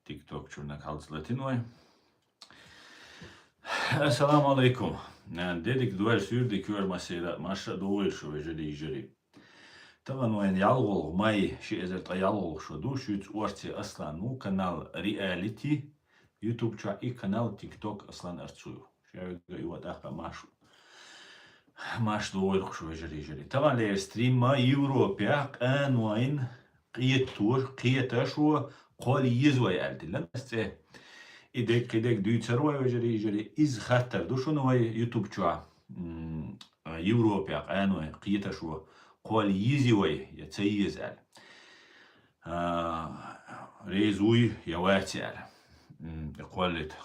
تيك توك شورناك حالت لاتينوي. السلام عليكم. ديدك دوال سيردي كور مسيرة ماشا دوال شو يجري. طبعا وين يالغل ماي شي ازرت يالغل شو دو شوت ورتي اصلا مو قنال رياليتي يوتيوب شا اي قنال تيك توك اصلا ارتسويو. شايف يوات اخا ماشو. ماش دوال شو يجري. طبعا لي ستريم ما يوروبيا قان وين قيت شو قولي يزوي عالتي لنسته إدك دويتر ويجري إز خاطر دو شنو يوتيوب شو يوروبيا قانو قيت شو قولي يزوي يتسيز على ريزوي يواتي على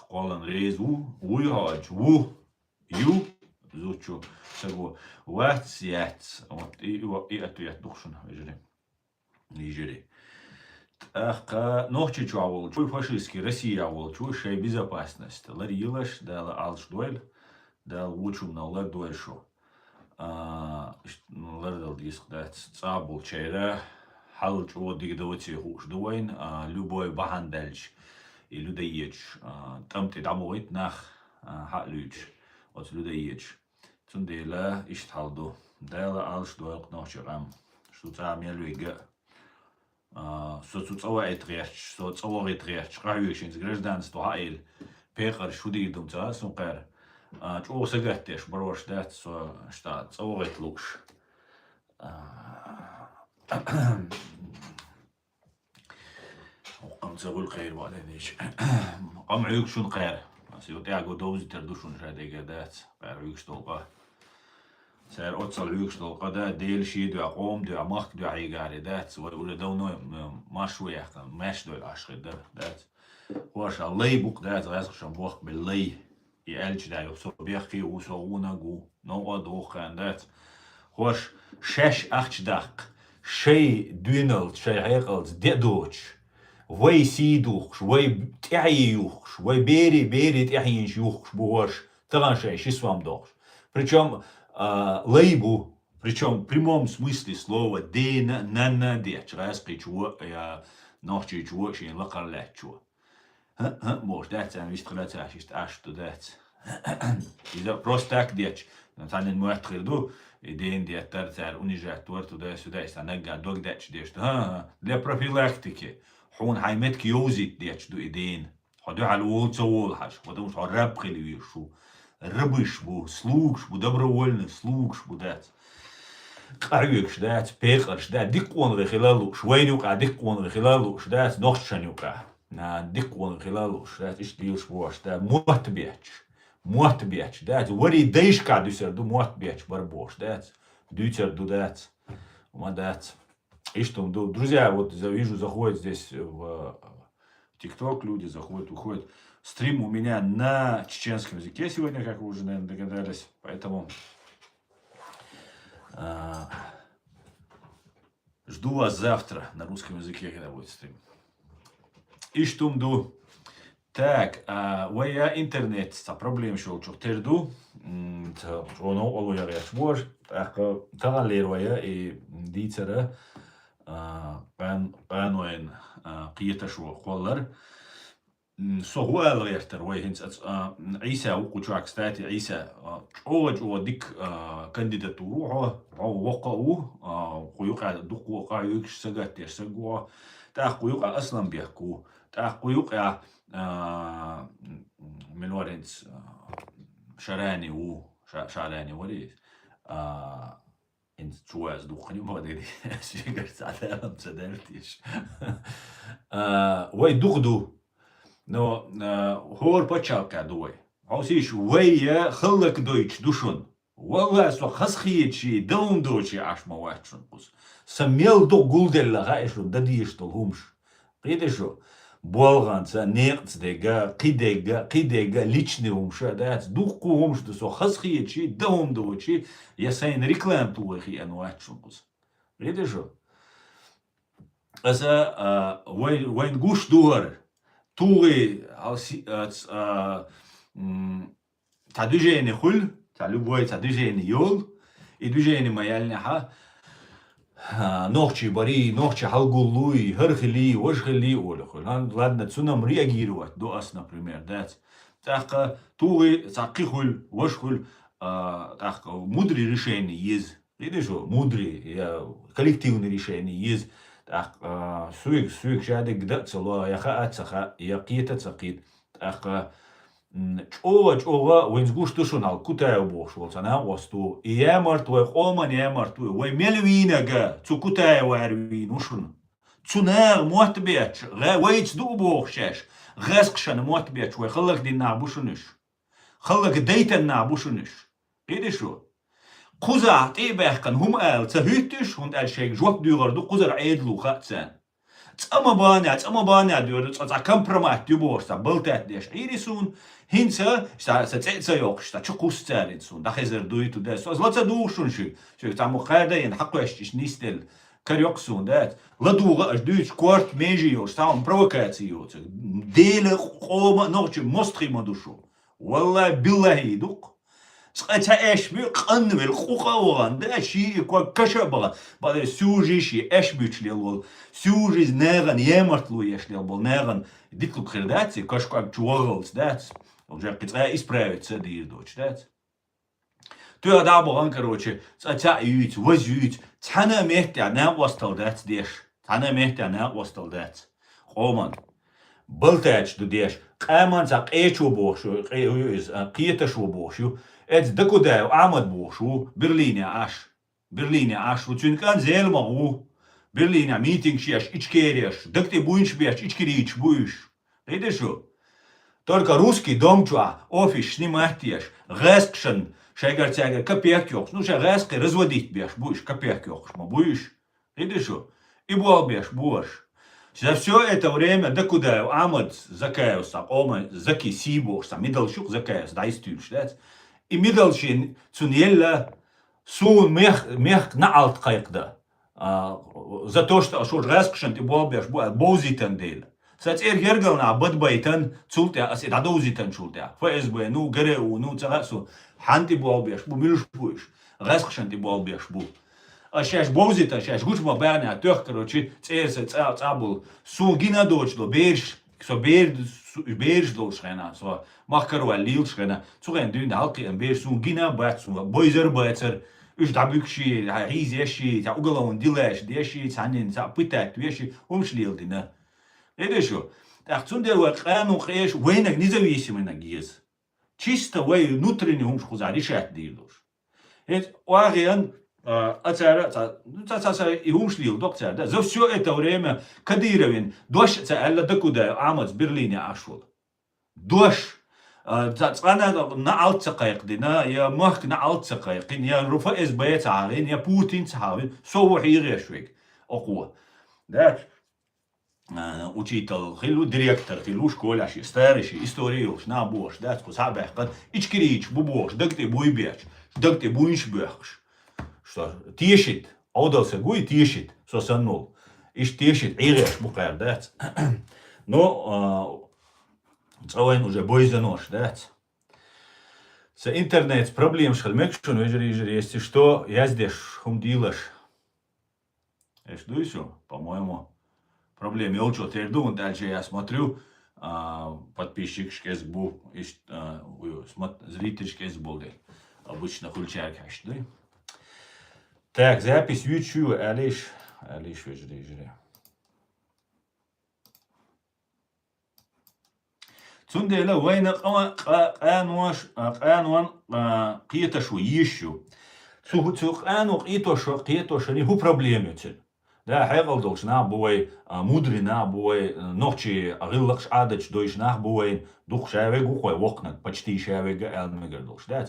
قولن ريزو ويهاج وو يو زوتشو سبو واتس ياتس إياتو ياتدوخشن يجري Ахка нохчи чуавол, чуй фашистский, Россия вол, чуй шей безопасность. Ларилаш, дала алш дуэль, дал учум на лар дуэль шо. Лардал диск дать цабул чейра, хал чуо дигдавати хуш дуэйн, любой бахандельч и людоеч. Там ты дамовит нах хатлюч, от людоеч. Цундела иштхалду, дала алш дуэль нохчи рам, что цам я люига. Гражданство Айл Пекар Шудидум Сункар Чо Сагатеш Брош Дат Штат Цовет Луш قم تقول خير بعدينش قم عيوكشون خير سيوتياغو دوزي تردوشون شادي قدات خير عيوكش تلقاه سير أتصل عيوكش تلقى دا ديل شي دو قوم دو مخك دو عيقاري دات ولا دونو ماشو يحكم ماش دو العشق دات واش اللي بوك دات غازق شنبوخ باللي يالج دا يوصو بيخي وصوونا قو نوغا دوخان دات واش شاش أخش داق شي دونالد شي عيقلت دي دوش وي سيدوخش وي تعيوخش وي بيري تعينش يوخش بوش تغان شي سوام دوخش причем лейбу, причем в прямом смысле слова дейна нанна деч раз причего я ночи чего ши лакар лечо может дать он вистрелять аж то дать из-за просто так деч натанен муатрилду и день диатар цар унижать тур туда сюда есть она гадок деч деч для профилактики хун хаймет киозит деч до идейн ходу على وول حاج потому что раб خلي شو рыбыш бу, слугш бу, добровольный слугш бу дать. Карюкш дать, пекарш дать, дикон рехилалуш, вейнюка, дикон рехилалуш дать, нохчанюка, дикон рехилалуш дать, иштилш вош дать, муатбеч дать, вари дейшка дюсер ду муатбеч барбош дать, дютер ду дать, дать. И что, друзья, вот вижу, заходят здесь в ТикТок, люди заходят, уходят. Стрим у меня на чеченском языке сегодня, как вы уже, наверное, догадались. Поэтому жду вас завтра на русском языке, когда будет стрим. И что мду? Так, я интернет, проблем шел, что терду. Оно олу я решбор. Так, талалеруя и дитера. Пануэн قيتا شو خولر سوال غيرتر ويهنس عيسى وقوشاك ستاتي عيسى او ديك كانديداتورو او وقعو قيوقع دوق وقع يكش سغاتير سغوا تا قيوقع اصلا بيحكو تا قيوقع من ورنس شراني شعراني وليس انت جواز دوخني ما ادري شي قلت على ما تصدقتيش وي دغدو نو هور باتشاكا دوي هوسيش ويا خلك دويتش دوشون والله سو خسخيتشي دون دوشي عش ما واتشون بس سميل دو غولدل غايشو دديش طلهمش قيدشو болганца нерцдега қидега личный умша дат духку умш дсо хасхиечи даум дочи ясайн реклам туахи ануачункус редежо аса вайн гуш дуар туги та движение хул та любой та движение йол и движение маяльня ногчи бари, ногчи халгулуй, херхили, вошхили, олеху. Ладно, цунам реагировать до ас, например, да. Так, тугы, цакихуль, вошхуль, так, мудрые решения есть. Видишь, мудрые, коллективные решения есть. Так, суик, шадик, да, цело, яха ацаха, якита цакит. Так, чова, вензгуш тушунал, кутая бош, вот она осту. И я мартуй, оман я мартуй, вай мельвинага, цу кутая варвин, ушун. Цунер мотбеч, вайц ду бохшеш, гескшан мотбеч, вай халак дина бушуниш. Халак дейтен на бушуниш. Видишь? Куза тибехкан хум эл, цахüttisch und el shek jop durer du kuzar edlu khatsan. Tsama banya diyor. Tsa kompromat diyor sta bultat diş. İrisun hinsa sta tsetsa yok sta çukus tsaritsun. Da hezer duitu des. Az latsa duuşun şu. Şu tamu khada yen haqqu eştiş nistel. Karjoksun dat. La duga as duits kwart meji sta un provokatio. Dele qoma noqchi mostrima dushu. Wallahi billahi duq. Сқата эшби қанвел қуқауған да ши иква кашабага бада сюжи ши эшбичлел бол сюжи наган емартлу ешлел бол наган диклу кредати кашкак чуорлс дат уже китра исправиться дирдоч дат ту адабоган короче сата юит возюит тана мехтя на востал дат деш тана мехтя на востал дат хоман Bultač du deš, qamans a qechu boxu, qiyeta shu boxu, et dakudeu amad boxu, Berlinia ash, vucun kan zelma u, Berlinia meeting shiash, ichkeriash, dakti buinch biash, ichkerich buish. Видишь что? Только русский домчуа, офис сниматиеш, гескшен, шайгартяга, копейкёкс, ну ша гески разводить беш, будешь, копейкёкс, ма будешь. Видишь что? И буал беш, будешь. За все это время, да куда Амад закаялся, Ома заки сибошса, мидалшук закаялся, да истюш, да? И мидалшин цунелла сун мех на алт кайкда. За то, что шо раскшен ты болбеш, боузитен дел. Сац гергална бадбайтен цултя, аси дадоузитен шултя. ФСБ, ну ГРУ, ну цагасу, ханти болбеш, бу милш буш, раскшен ты болбеш бу. Сейчас бозита, сейчас гучма бärня тёх, короче, церсе цабул, су гина дочло, берш, со берш долшена, со махкарва лилшена, цуген дün halki en берш су гина бат, су бойзер бацер, уж дабыкши, ризеши, та уголовн дилеш, деши, цанин, та пытать, веши, умшлилдина. Это что? Так цундерва қану қеш, войнак независимый гиз. Чисто вой внутренний умшхуза решать дилуш. Это уаген и умшлил доктор, да, за все это время Кадыровин дождь цаэлла докуда Амад в Берлине ашул. Дождь, на алтцакайкдина, я махк на алтцакайкин, я руфа СБ царин, я Путин царин, сову хирешвик, окуа. Да, учитель, хилу директор, хилу школяши, старший, историю, на бош, да, скусабехкан, ичкирич, бубош, докты буйбеч, докты буиншбехш. Что тешит, аудался гуй тешит, сосанул. Иш тешит, иреш букар, да. Но цавайн уже бойза нож, да. С интернет проблем шхальмекшун, если что, я здесь хумдилаш. Я жду еще, по-моему, проблем. Я учил терду, дальше я смотрю, подписчик шкезбу, зритель шкезбу, обычно хульчак хашды. Так, запись YouTube, Алиш вежри. Цундела война қануан қиеташу ещё. Цуқану қиеташу не ху проблемете. Да, хайгал должна бой мудрина бой ночи агиллакш адач дойшнах бой дух шавег ухой вокнат почти шавег элмегер долш. Да.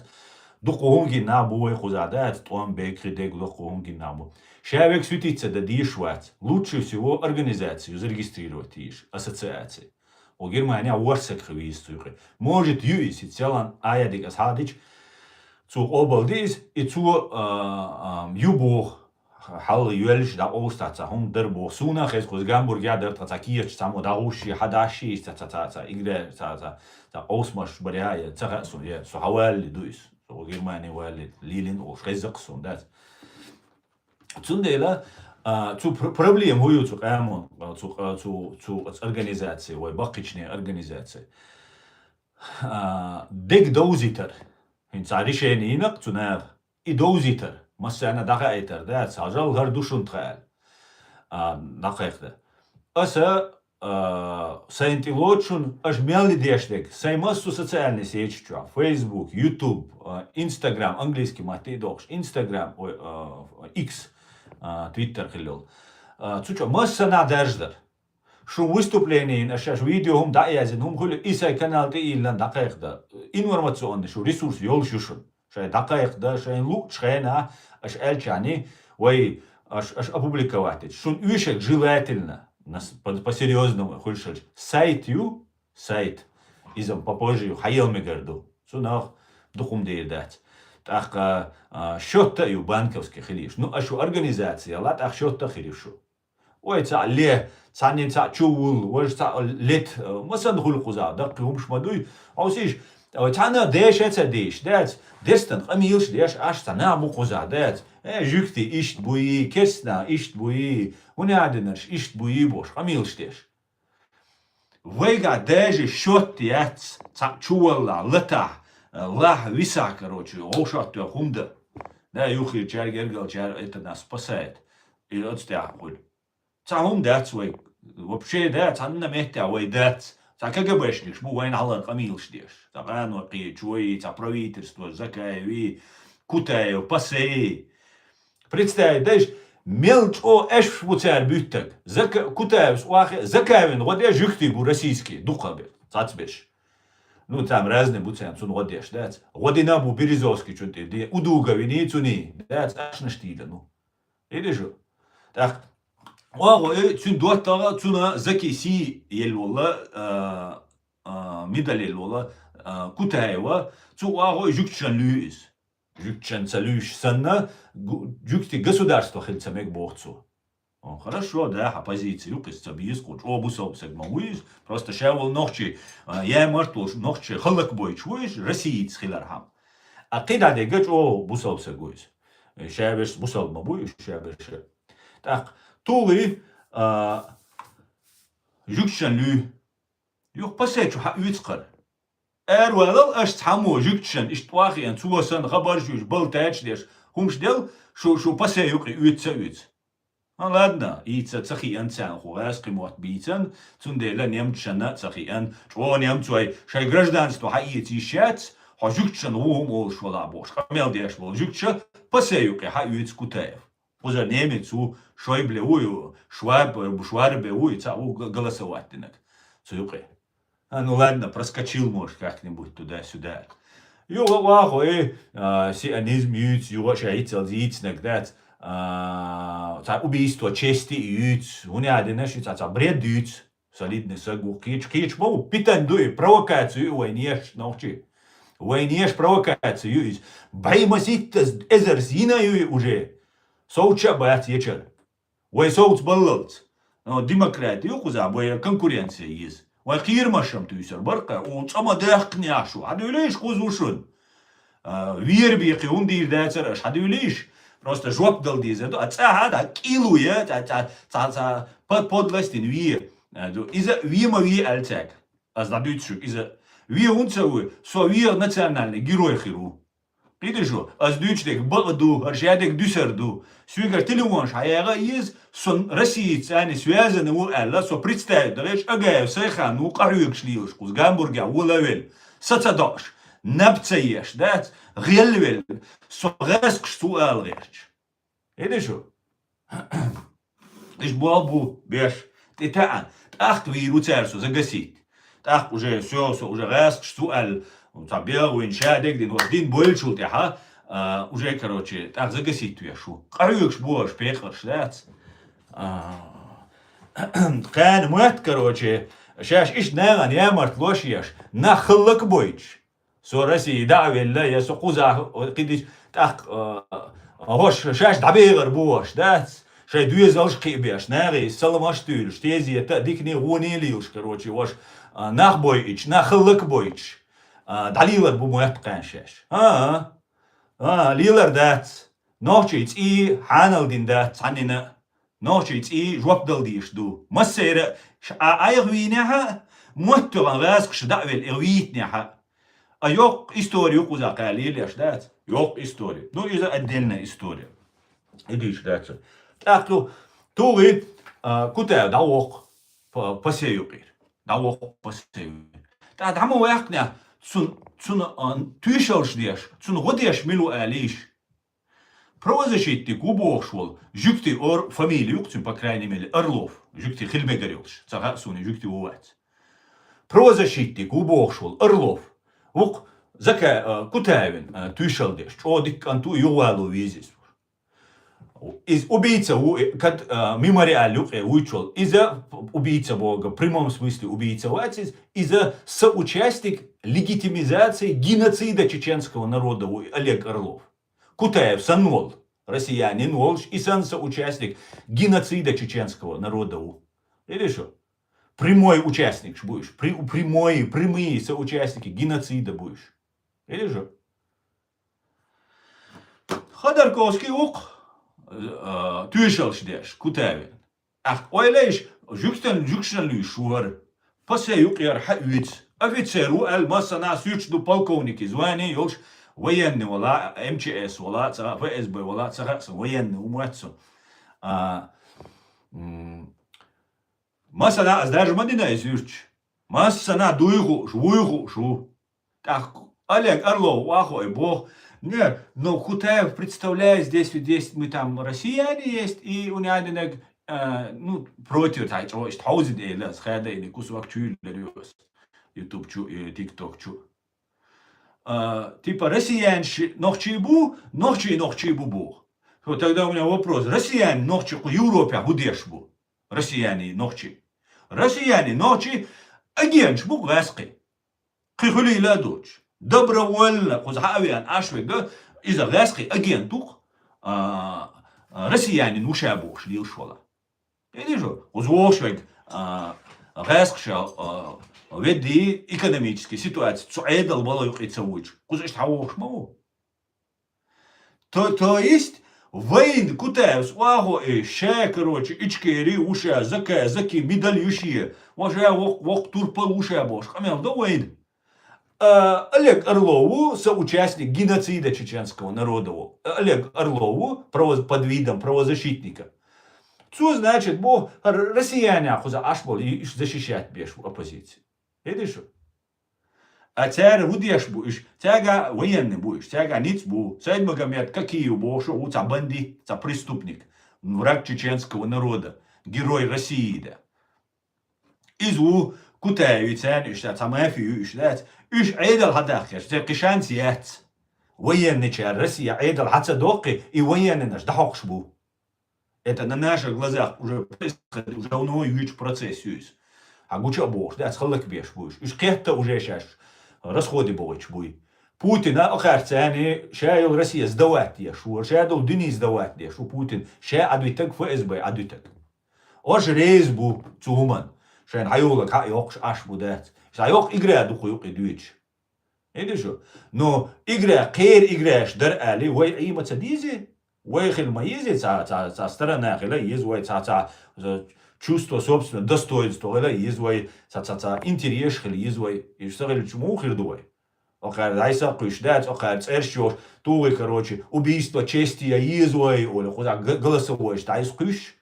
Духовнги набой хузадат, том бекридег духовнги набой. Шавек светится да дишвать. Лучше всего организацию зарегистрировать иш, ассоциации. У Германии уарсек хвистуре. Может юисит целан аядик асхадич цу обалдис и цу юбох хал юэлш да остаца хум дербо суна хес коз гамбург я дер тацакиер само дагуши хадаши тацаца игре тацаца осмаш баряя цахасу я сухавали дуис. So Germania wallet Lilin or Rezakson that. Zundela Zu Problem huju zu Ämon, zu Organisatie, wo bakične organizacije. Deg doziter, in rešenje inak, zu ner, I doziter, masana daqaiter, dat sajal har dušun tkhal. Daqaiter. Asa Saint Ilotšun, aš mjeli dješteg, saj masu socijalne sjeći, Facebook, YouTube, Instagram, angliski mati doš, Instagram, X, Twitter хилил. Цучо масса надеждер. Шум выступление, аш видео хум даязин, хум хули исай канал те илан дақайқда. Информационный шу ресурс йол шушун. Шай дақайқда, шай лук шайна, аш эльчани, вай аш опубликовать. Шун ушек желательно, по-серьезному хульшель. Сайт, изам попозже хайел мегарду. Сунах духум дейдать. Так счета и банковский хилиш. Ну, а что организация, лат ах счета хилишу. Ой, ца ле, ца не ца чувул, ой, ца лет, масан хулкуза, да, кумш мадуй, а усиш, ца на деш, это деш, дец, дестан, амилш, деш, аш ца на мукуза, дец, жюкти, ишт буи, кесна, ишт буи, уняденаш, ишт буи бош, амилш деш. Вейга дежи счет яц, ца чувала, лета, Лах виса, короче, ошат хумда. Да, юхи чар гергал, чар это нас спасает. И отстяхуль. Цахум дат свой. Вообще дат, анна мехтя, вой дат. Ца КГБшник, шму вайн алан камил штеш. Ца гану ки чуи, ца правительство, закаеви, кутаев, пасеи. Представь, даешь, мелч о эш вуцар бюттек. Кутаев, закаевин, вот я жюхти бу российский, духабе, цацбеш. Ну, там разные буцем, цун годеш, дать. Година бу Березовский, что ты, удуговини, цуни, дать, аж на штиле, ну. Или же? Так, цун дуаттага, цуна заки си елвола, медаль елвола, Кутаева, цу жукчан люис. Жукчан салюш санна, жукти государство хельцамек бохцу. Хорошо, да, оппозиция, юкис, объезд, обусов, сегмауис, просто шевел ночи, я мартул ночи, халак бой, чуешь, россиец хилархам. А кида дегать, бусов сегуис. Шевеш, бусов мабуиш, шевеш. Так, тули, жукчан лю, юк пасечу, ха уицкар. Эрвелал, аш цаму, жукчан, иштвахиан, цуасан, хабаржуш, был тачдеш, хумшдел, шо пасеюк, уиц. Ладно, ица цахиан цан хуас кимот битан, цундела немчана цахиан, чо немцой, шай гражданство хаити шац, ха жукчан ум швала бош, хамел деш бол жукча, пасеюк ха уиц Кутаев. Поза немецу Шойбле ую, Шварбе ую, ца голосовать ты над. Цуюкай. Ну ладно, проскочил, может, как-нибудь туда-сюда. Юга вахой, сионизм юц, юга шаицел зицнак, дат. Убийство чести юц, уняденеш, ца бред юц, солидный сагу, кич, мол, питандуй, провокацию, войнеш, научи. Войнеш провокацию юц. Баймасит эзерзина ю уже. Соуча бат вечер. Вой соуц баллалц. Демократия, куза, бой конкуренция есть. Вой кирмашам тюсер, барка, уцама дехкняшу. Адюлеш кузушун. Вирбихи ундир дайцераш, адюлеш. Просто жоп дал дизет, а цага килуя, подластин ви. Иза вима ви альцек. А знадуйцук, иза ви унцавы, со ви национальный герой хиру. Видишь, а с дучдек баду, аршадек дюсерду. Свигар телевонш, а яга из сон россиец, они связаны у Элла, со представить, да лишь агаев сайхан, у карюк шлилшку, с гамбурга, у лавель, сацадош. Напцаешь, да? Гелвель, согаск что алреш. Это что? Ишь балбу, беш. Ты таан, ах твои руцерсу загасить. Так уже все, уже гаск что ал. Табел, уиншадек, дин один больше, ха. Уже, короче, так загасить твоя шу. Карюк бош, пехлаш, да? Кан мат, короче. Шаш иш наган, я март лошияш. Нахлак бойч. Со России давилля, я сокуза, кидиш, так, хош, шаш дабегар бош, да? Шай дуезалш кибеш, нари, саламаштюль, штези, это дикни гунилилш, короче, вош, нахбойч, нахлак бойч. Далилар бу моят каншаш. Лилар дат. Ночич и ханалдин дат, санина. نوشيت جواب دلديش دو مسير ايغوينها موتو غاسك دعوel اويتنها ايوق историю куза قاليل اشدات يوق историю ну из отдельная история идиш дать так توغي كوتا داوق باسيوقير داوق باسيو تا دعمو واقنا تسون تيشلش ديش تسون غديش ميلو алиш правозащитник убошвал жюкти ор фамилию, по крайней мере, Орлов, жюкти Хильмегарилш, цага суни жюкти увать. Правозащитник убошвал Орлов, ук зака Кутаевин тюшалдеш, одик анту ювалу визис. Из убийца, как мемориалюк учил, из-за убийца Бога, в прямом смысле убийца ватис, из-за соучастник легитимизации геноцида чеченского народа Олег Орлов. Кутаев санол, россиянин Волж и сан соучастник геноцида чеченского народа. Или что? Прямой участник будешь, прямые соучастники геноцида будешь. Или что? Ходорковский ук тюшелшдеш, Кутаевин. Ах, ойлеш, жукстен люшуар, пасеюк яр хавиц, офицеру аль-масана сючду полковники, звание ёлш, военный ولا МЧС ولا ФСБ ولا военный умуатсо. Масана даже мадина изюрч. Масана дуйгу, жвуйгу, шу. Так, Олег Орлов, ахой бог. Нет, но Кутаев представляет здесь мы там россияне есть, и у него ну, против, что есть таузит эйле, схеда или кусок чуйлерюс. YouTube чу и TikTok чу. Типа россиянши нохчибу, нохчибу бог. Вот тогда у меня вопрос. Россияне нохчи в Европе гудешбу. Россияне нохчи. Россияне нохчи агенш бу гаски. Кихули ла доч. Добровольно кузхавиан ашвега из-за гаски агентух россияне нушабу шлил шола. Или же узвошвег гаскшал веди экономической ситуации, цуэдал балаюк и цауич. Кузаш тауш мау. То есть, войн Кутаев свагу и ше, короче, ичкери уша, заки, медальющие. Ваше вок турпал уша бош. Камел, да войн. Олег Орлову, соучастник геноцида чеченского народа. Олег Орлову, под видом правозащитника. Что значит, бо россияне хуза ашбол и защищать беш оппозиции. Видишь? А царь вудеш будешь, царя военный будешь, царя ниц бу, царь Магомед, какие бошо, у ца бандит, ца преступник, враг чеченского народа, герой России, да. Изу Кутаеви царь, ца мафию, иш айдал хадахеш, царь кишан сияц, военный царь Россия, айдал хацадоки и военный наш, дахокш бу. Это на наших глазах уже происходит, уже давно вич процесс юис. А гуча бош, да, схалак беш будешь. Иш кехта уже сейчас расходы боч буй. Путин, охарцани, шайл Россия сдавать ешу, шайл дни сдавать ешу, Путин, ша адвитак ФСБ, адвитак. Ош рейс бу цуман, шайн хайолак ха йокш аш будет. Шайок игра духу йок идвич. Это что? Но игра, кер играешь, дар али, вай има цадизи, вай хил маизи, ца сторона хила, ез вай ца чувство собственного достоинства, это извой, интерес, извой, и что говорит, чему хирдуй. Охар дайса кушдать, охар церщёш, тугы, короче, убийство чести, извой, или куда голосовой, что искуш,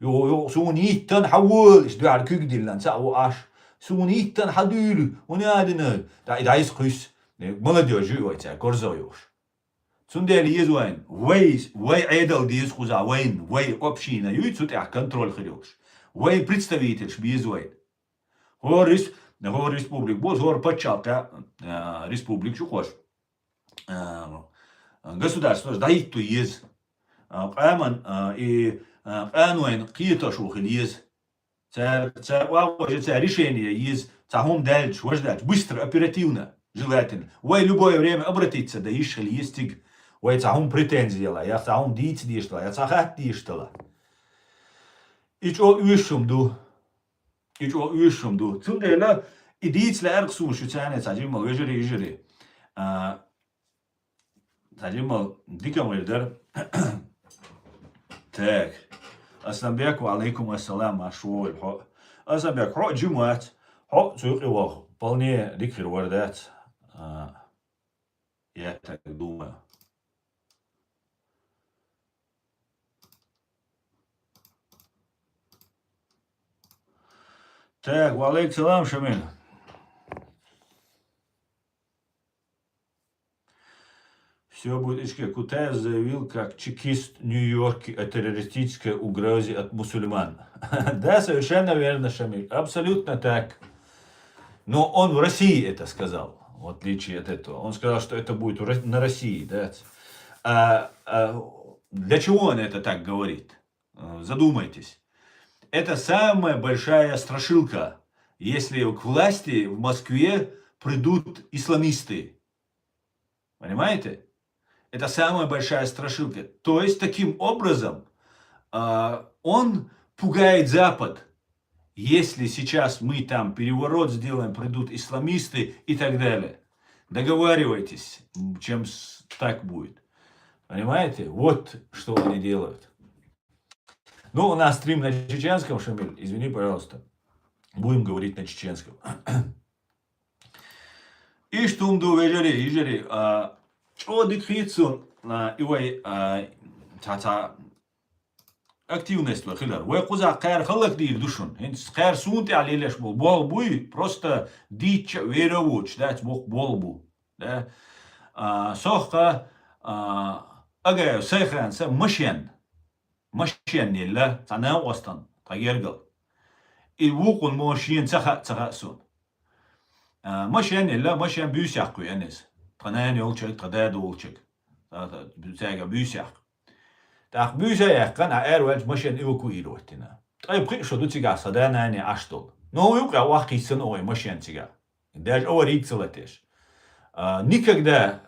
сунитан хавул, что я кюгдилан, сау аш, сунитан хадюлю, он ядина, да искуш, молодежь, это корзоёш. Цундели извой, вей айдал диз хуза, вей община, юйцут я контроль хирёш. Вей представитель шбиезует. Гор республик, бос гор почалка республик чухош. Государство ждает то ез. Аман и ануэн кието шухил ез. Це решение ез. Цахом дальше, вождать, быстро, оперативно, желательно. Вей любое время обратиться, да ишхил естиг. Вей цахом претензия, я цахом диц диштала, я цахат диштала. Ich auch Üschum, du. Zundela, I dietsle erg soon, Schutzane, Sajima, Ujeri. Sajima, Dickamwilder. Tak. أسلم وعليكم السلام عشوائي الحق أسلم حق جمعات حق سوقي وغ بلني ذكر وردات يا تقدوما تاك وعليك السلام شميل Все будет ишке. Кутаев заявил, как чекист Нью-Йорке о террористической угрозе от мусульман. Да, совершенно верно, Шамиль. Абсолютно так. Но он в России это сказал, в отличие от этого. Он сказал, что это будет на России. Да? Для чего он это так говорит? Задумайтесь. Это самая большая страшилка, если к власти в Москве придут исламисты. Понимаете? Это самая большая страшилка. То есть, таким образом, он пугает Запад. Если сейчас мы там переворот сделаем, придут исламисты и так далее. Договаривайтесь, чем так будет. Понимаете? Вот что они делают. Ну, у нас стрим на чеченском, Шамиль. Извини, пожалуйста. Будем говорить на чеченском. И штумду вежери. Что дикхитсун ивай тата активность лохилар. Вы куза кайр халак дир душун. Хинс кайр сунти алилеш бол буй просто дич веровуч, да, бол бу. Да. Сохка ага сайхан са машин нилла тана остан тагергал. И вукун машин цаха сун. Машин нилла машин бюсяхку янис. Tanani olacak, tadada olacak. Zaten büyüsek. Tak büyüsek kan erwet maşen ilku irotina. Tabii şu dutsiga sadana aştol. No yok ya vakitsin oy maşen tiga. Даже орикцелатеш. Никогда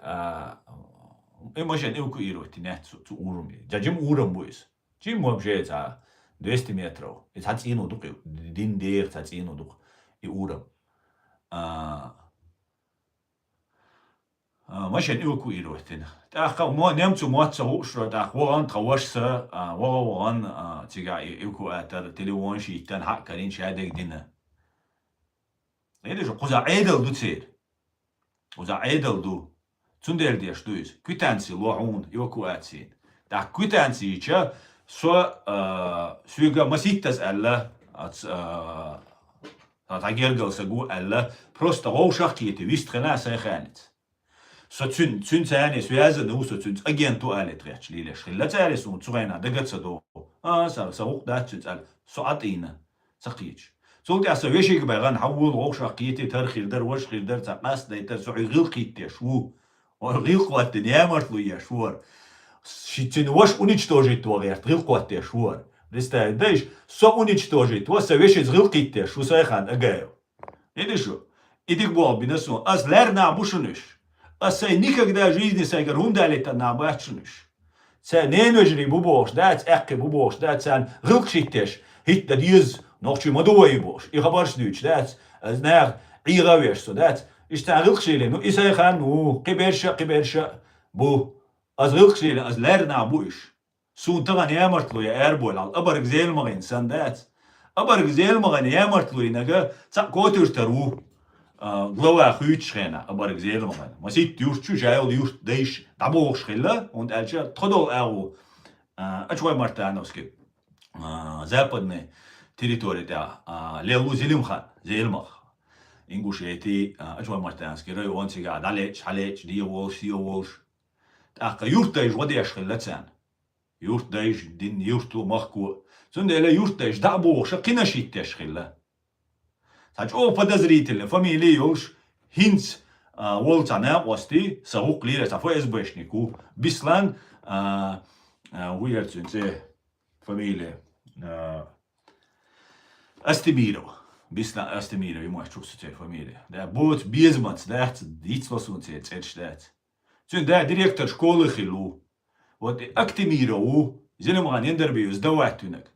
maşen ilku irotina tu urum. Jajim urum buis. Jim вообще за 200 метров. Это хатину дук. Дин дер хатину дук. И урум. ماشين إيوكو إيروتين. تأخذ ما نمتو ما تسوقش تأخذ وان توشسا وان تيجا إيوكو أتر تليفون شيء تان حق كرين شهادة دينا. إيه شو قزا عيدل دو تصير. قزا عيدل دو. تندل ديش دويس. كويتانسي لوعون إيوكو أتسين. تأخذ كويتانسي إيشا سويجا مسيت تسأله تاجرجل سجو أله просто غوشاقيتي ويستخنا سيخانت. Så synes jeg, at nu så synes agentu er lidt ret lille. Skiller til så træner det godt så då. Så rugt synes al så at ene. Så qiich. Så det er så hvis ikke bare han hawul roshaqiti tarkhir der washkhir der taqas der så ghilqit yashwu. Og ghilqat niamart lu yashwar. Shitsin wash уничтожить то герт ghilqat yashwar. Представляешь, so уничтожить. Вот so вещи ghilqit yashwu сайхан агаю. Видишь? Идик бол бинасу аз лерна бушунуш. Asay никогда в жизни сайгар хундалита на бачнуш. Це не ножри бубош, дать экке бубош, дать сан рылкшиттеш, хит да диз нохчи мадуай бош. И хабарш дюч, дать знар иравеш, so дать ишта рылкшиле, ну исай хан ну киберша бу. Az rılkшиле, az лерна буш. Сун таган ямартлу я эрбол ал абарг зелмагин сан дать. Абарг зелмагин ямартлу инага цак котуртару. Глава Hütschreiner, aber gesehen haben. Man sieht, just dich Dabo schiller und als ja Todol Euro, achoi Martanovski, западные территории, да, Лелу Зелмах, Ингушетии, achoi Martanovski, район сега, далеч, Диоволш, так, юртаиш, воде schiller юртаиш, дин юрту махку, зундele юртаиш, Dabo, шакинашите schiller. О, подозрительно, фамилия уж Хинц Волцана Ости, Саук Лира, ФСБшнику, Бислан, Уерцунце, фамилия Астемиров, Бислан Астемиров, ему чувствуется фамилия. Да, будет безмац, да, дицлосунце, цечдать. Да, директор школы Хилу, вот Актемиров, зелеман интервью сдавать тунок.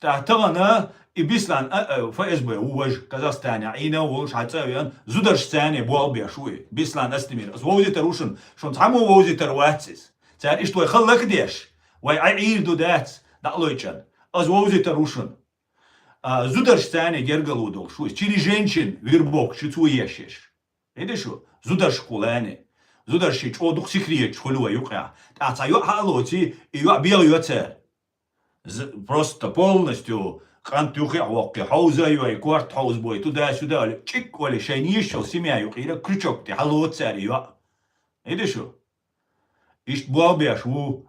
Да, тогда и Бислан ФСБ уж Казахстане, عينه وش حتسوي زودرش ثاني بوالبيا شوي بيسلان استمر زوجي تروشن شون تعمو ووزي ترواتس تار إيش توي خلك ديش وي عير دو دات دعلويشان аз воузитер ушен. Зударштане гергалудол шуис. Чили женщин вирбок шицуешеш. Эдешу зударшкулане. Зударшич одух сихриеч хулуа юкя. Таца ю халоти и ю бил юцер. Просто полностью кантюхи вокки хауза ю и кварт хауз бой туда-сюда. Чик вали шайнишел семья юкира крючок ти халоцер ю. Эдешу. Ишт буалбеш у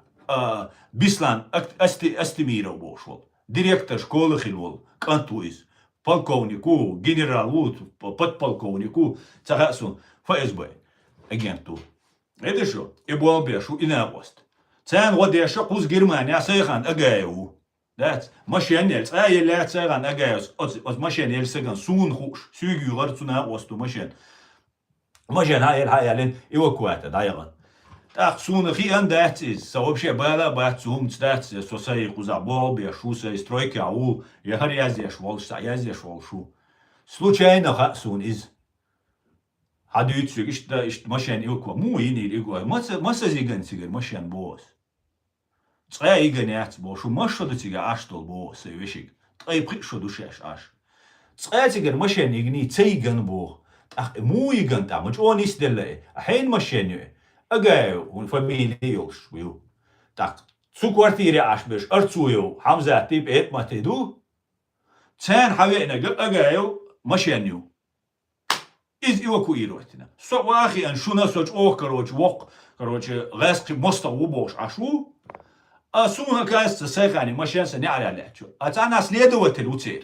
Бислан Астемиров бошел. Директор школы хилвол. Кантуиз. Полковнику, генералу, подполковнику. Цагасун ФСБ. Агенту. Эдешу. И буалбешу и на ост. Цен водеша куз Германия сайхан агаеву. That's машинель. Ля сайхан агаевс. От машинель сайхан сун хуш. Сюгю гарцуна осту машин. Машин хайалин эвакуата дайган. Так сун хи андатис. Вообще бала бацум цдатс сосай кузабол бешуса стройки аул. Яхар язеш волша язеш волшу. Случайно хасун из Hadütsük işte maşen yok mu yeni ego masa zigan sigar maşen boss. Tsaya igen yats bo şu maşodu siga aştol bo sevişik. Tsay prişo duşaş aş. Tsaya sigar maşen igni tsaygan bo. Ach mu igen tamıç on istelle. Hain maşen aga un familya yolş bu. Tak su kvartire aşbeş artsuyo Hamza tip etmatedu. Sen havena aga maşen yo. Из эвакуировать. Соахи аншуна соч ох, короче, вок, короче, лески моста убош ашу. А суна кажется, сайхани, машинса не алялячу. А цана следователь уцер.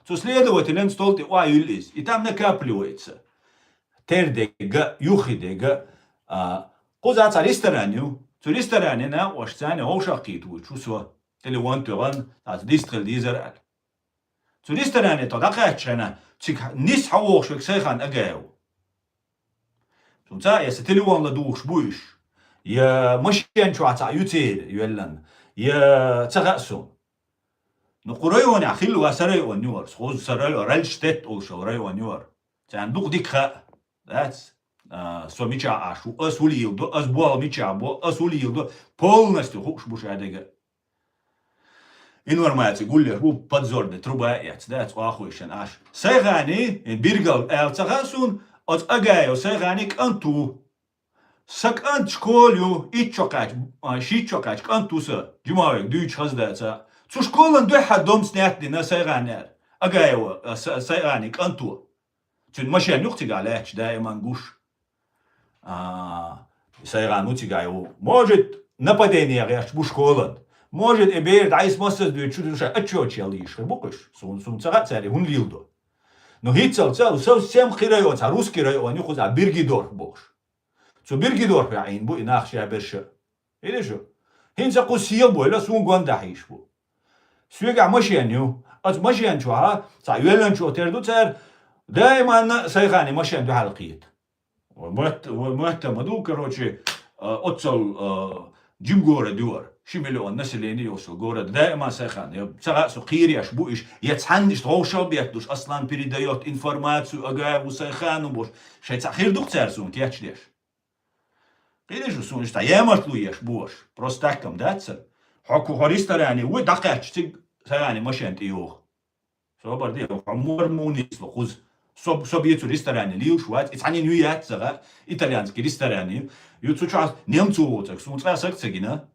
То следователь он столти уаюлис. И там накапливается. Тердега, юхидега, кузаца рестораню. То ресторане на ошцане ошакиту, чусо. Телевон туран, аз дистрел дизерал. То ресторане то дакачана. Nis hawошек сайхан агаев. Сумца я сателивон ладуш буш. Я машин чуаца ютир юэллан. Я цагасун. Но курайон ахилу асарайон юар. Схоз сарайон ральштет олшал район юар. Цан дук дикха. That's сомича ашу асулилдо асбуал мича бо асулилдо полностью хуш буш адега. Информация гуллер бу подзорный труба яц, да, цахуишен аш. Сайгани биргал элцахасун от агаю сайгани канту. Сакант школю ичокач, шичокач кантуса. Джумавек дүйч хаздается. Цу школан духа дом снятли на сайганер. Агаю сайгани канту. Цун машин юхтигалач, да, мангуш. Сайган утигаю. Может нападение яч бу школан. Может, эберд айс массас дүйт чудуша ачочел ишхе букыш. Сун цагат цари хун лилдо. Но хитцал совсем хирайон, ца русский район, юхуза Биргидорф бош. Цу Биргидорф яин бу инахши аберша. Или шо? Хинца кусил бу, ила сун гуандахиш бу. Сюега машиню, ац машин чуха, ца юэлэн чух терду цар, дайман сайхани машин ду халқиет. Муэттамаду, короче, отцал جيم جورا دور شي مليون نسليني يوصل جورا دائما سخان يا سقيري اش بوش يتحنش تغوشا بيكدوش اصلا передает информацию اجا وسخان وبوش شي تاخير دكتور كياتش ليش قيلش سون شتا يامرتلو يش بوش بروستاكم داتسل حكو هوريستراني و دقاش تي ساني مشانت يوخ سو بردي عمر مونيس لخوز Собьецу ресторане лил шуат, ицани нюят зага, итальянский ресторане, ю цуча немцу оцак, сумцра сакцагина,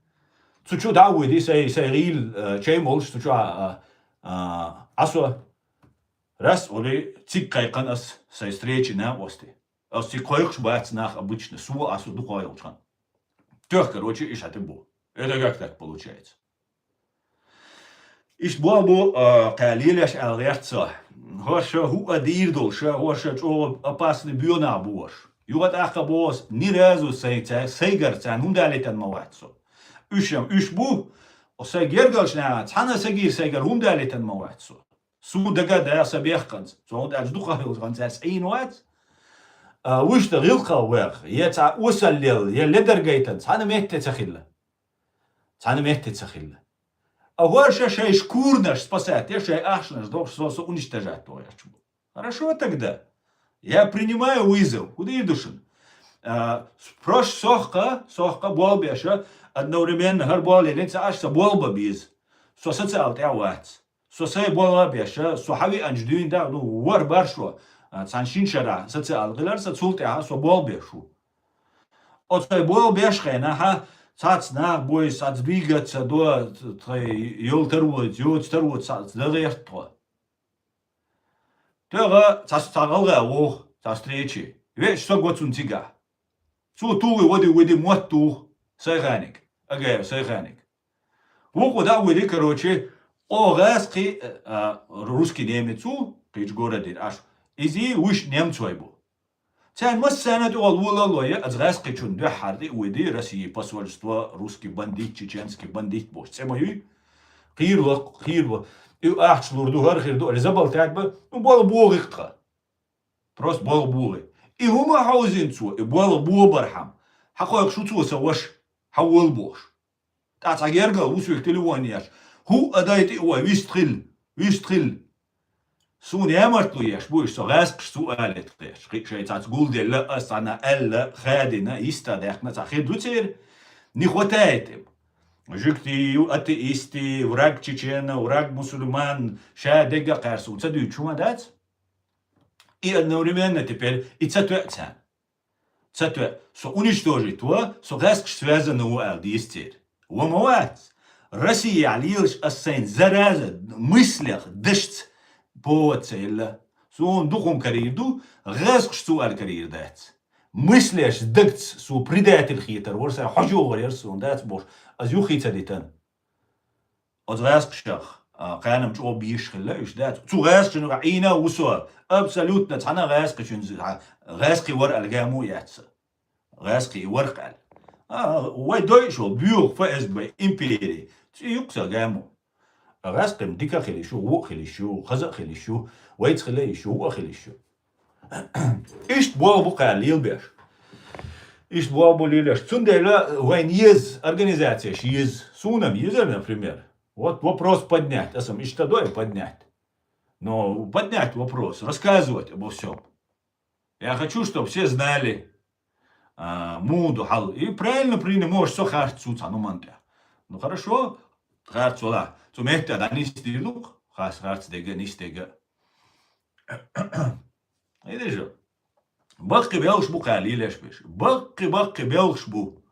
цучу дауэди сэй рил чэй молш, цуча асо, раз оли цик кайкан ас сэй встречи на осте. Ас цик койхш бац нах обычно, су асу духойлчан. Тёх, короче, иш это бу. Это как так получается? Иш бу калиляш алгерца. Hoša hu adirdol, hoša čo opasni biona boš. Juhat aka boš ni razu seigarcan hundalitan mawatso. Üsh bu o seigergalshna tana seigar hundalitan mawatso. Su daga da sabikhans. So und als ducha hilgans als ein wat. Wish der rilqa wer. Yeta usallil, ye ledergaitan, tana mehte tsakhilla. Tana mehte tsakhilla. А ваша шей шкурнаш спасает, я шей ашнаш, должен уничтожать то. Хорошо тогда. Я принимаю вызов. Куда идушен? Спрош сохка болбеша, одновременно гарболи, линца ашса болба биз. со социал тяуац. Со сей бола беша, со хави анждуин да, ну, вар баршо, цаншин шара, социал гилар, соцул тяга, со бол бешу. От сей бол бешхена, ха, цац на бой, цац двигаться до, йол таруот, цац дагертва. Тега, цац тагалга, о, цац встречи. Вещь, что год сунтига. Цу туги води мот туг, сайганик. Агай, сайганик. Куда выйди, короче, огаски русский немецу, кич городит аж, изи уж немцой был. Тян массана то лула азгаски чун две харди выйди России посольство русский бандит, чеченский бандит бош. Це мою хирло. И ахшлур дугар хирду, але забал так бы, ну было богихтха. Просто было боги. И хума хаузинцу, и было бобархам. Хакоек шуцу саваш хавул бош. تعتقد وسوي تلوانياش هو أدايتي هو ويستخل سون يامرتو ياش بوش سغاسق سؤالت قيش شيء تقول دي لا أصنا ألا خادنا يستدعنا تأخير دوتير نخوتايتم جكتي أتيستي وراك تشيچينا وراك مسلمان شادقة قارسون تدوي شو ما دات и одновременно теперь и цатуэцан. Цатуэ, со уничтожить то, со гаск связано у алдистер. وموات Россия عليش السين زرازة мыслях дышт بوتسيلا سون دخون كريردو غاسق سؤال كرير دات мысляш дыкт су предатель хитер ورسا حجو غرير سون دات بوش أزيو خيتا ديتان أز غاسق شخ قانم جو بيش خلاش دات سو غاسق شنو عينا وسؤال أبسولوتنا تحنا غاسق شنو غاسقي ورق الجامو ياتس غاسقي ورق وای دویشو بیوخ فاز به امپیری یوکسا گامو غاسقم دیکا خیلی شو و خیلی شو خزق خیلی شو وایت خیلی شو و خیلی شو ایشت بوابو قلیل بیش ایشت بوابو لیلش цундела вайн ез организация ез сунам езер, например, вот вопрос поднять, а сам ишта дой поднять, но поднять вопрос, рассказывать обо всем. Я хочу, чтобы все знали. Муду хал. И правильно принял, можешь все харцу цануманте. Ну хорошо, харцу ла. Цумехте да нисти лук, харц дега нистега. Видишь же? Бакки белшбу калилеш биш. Бакки белшбу.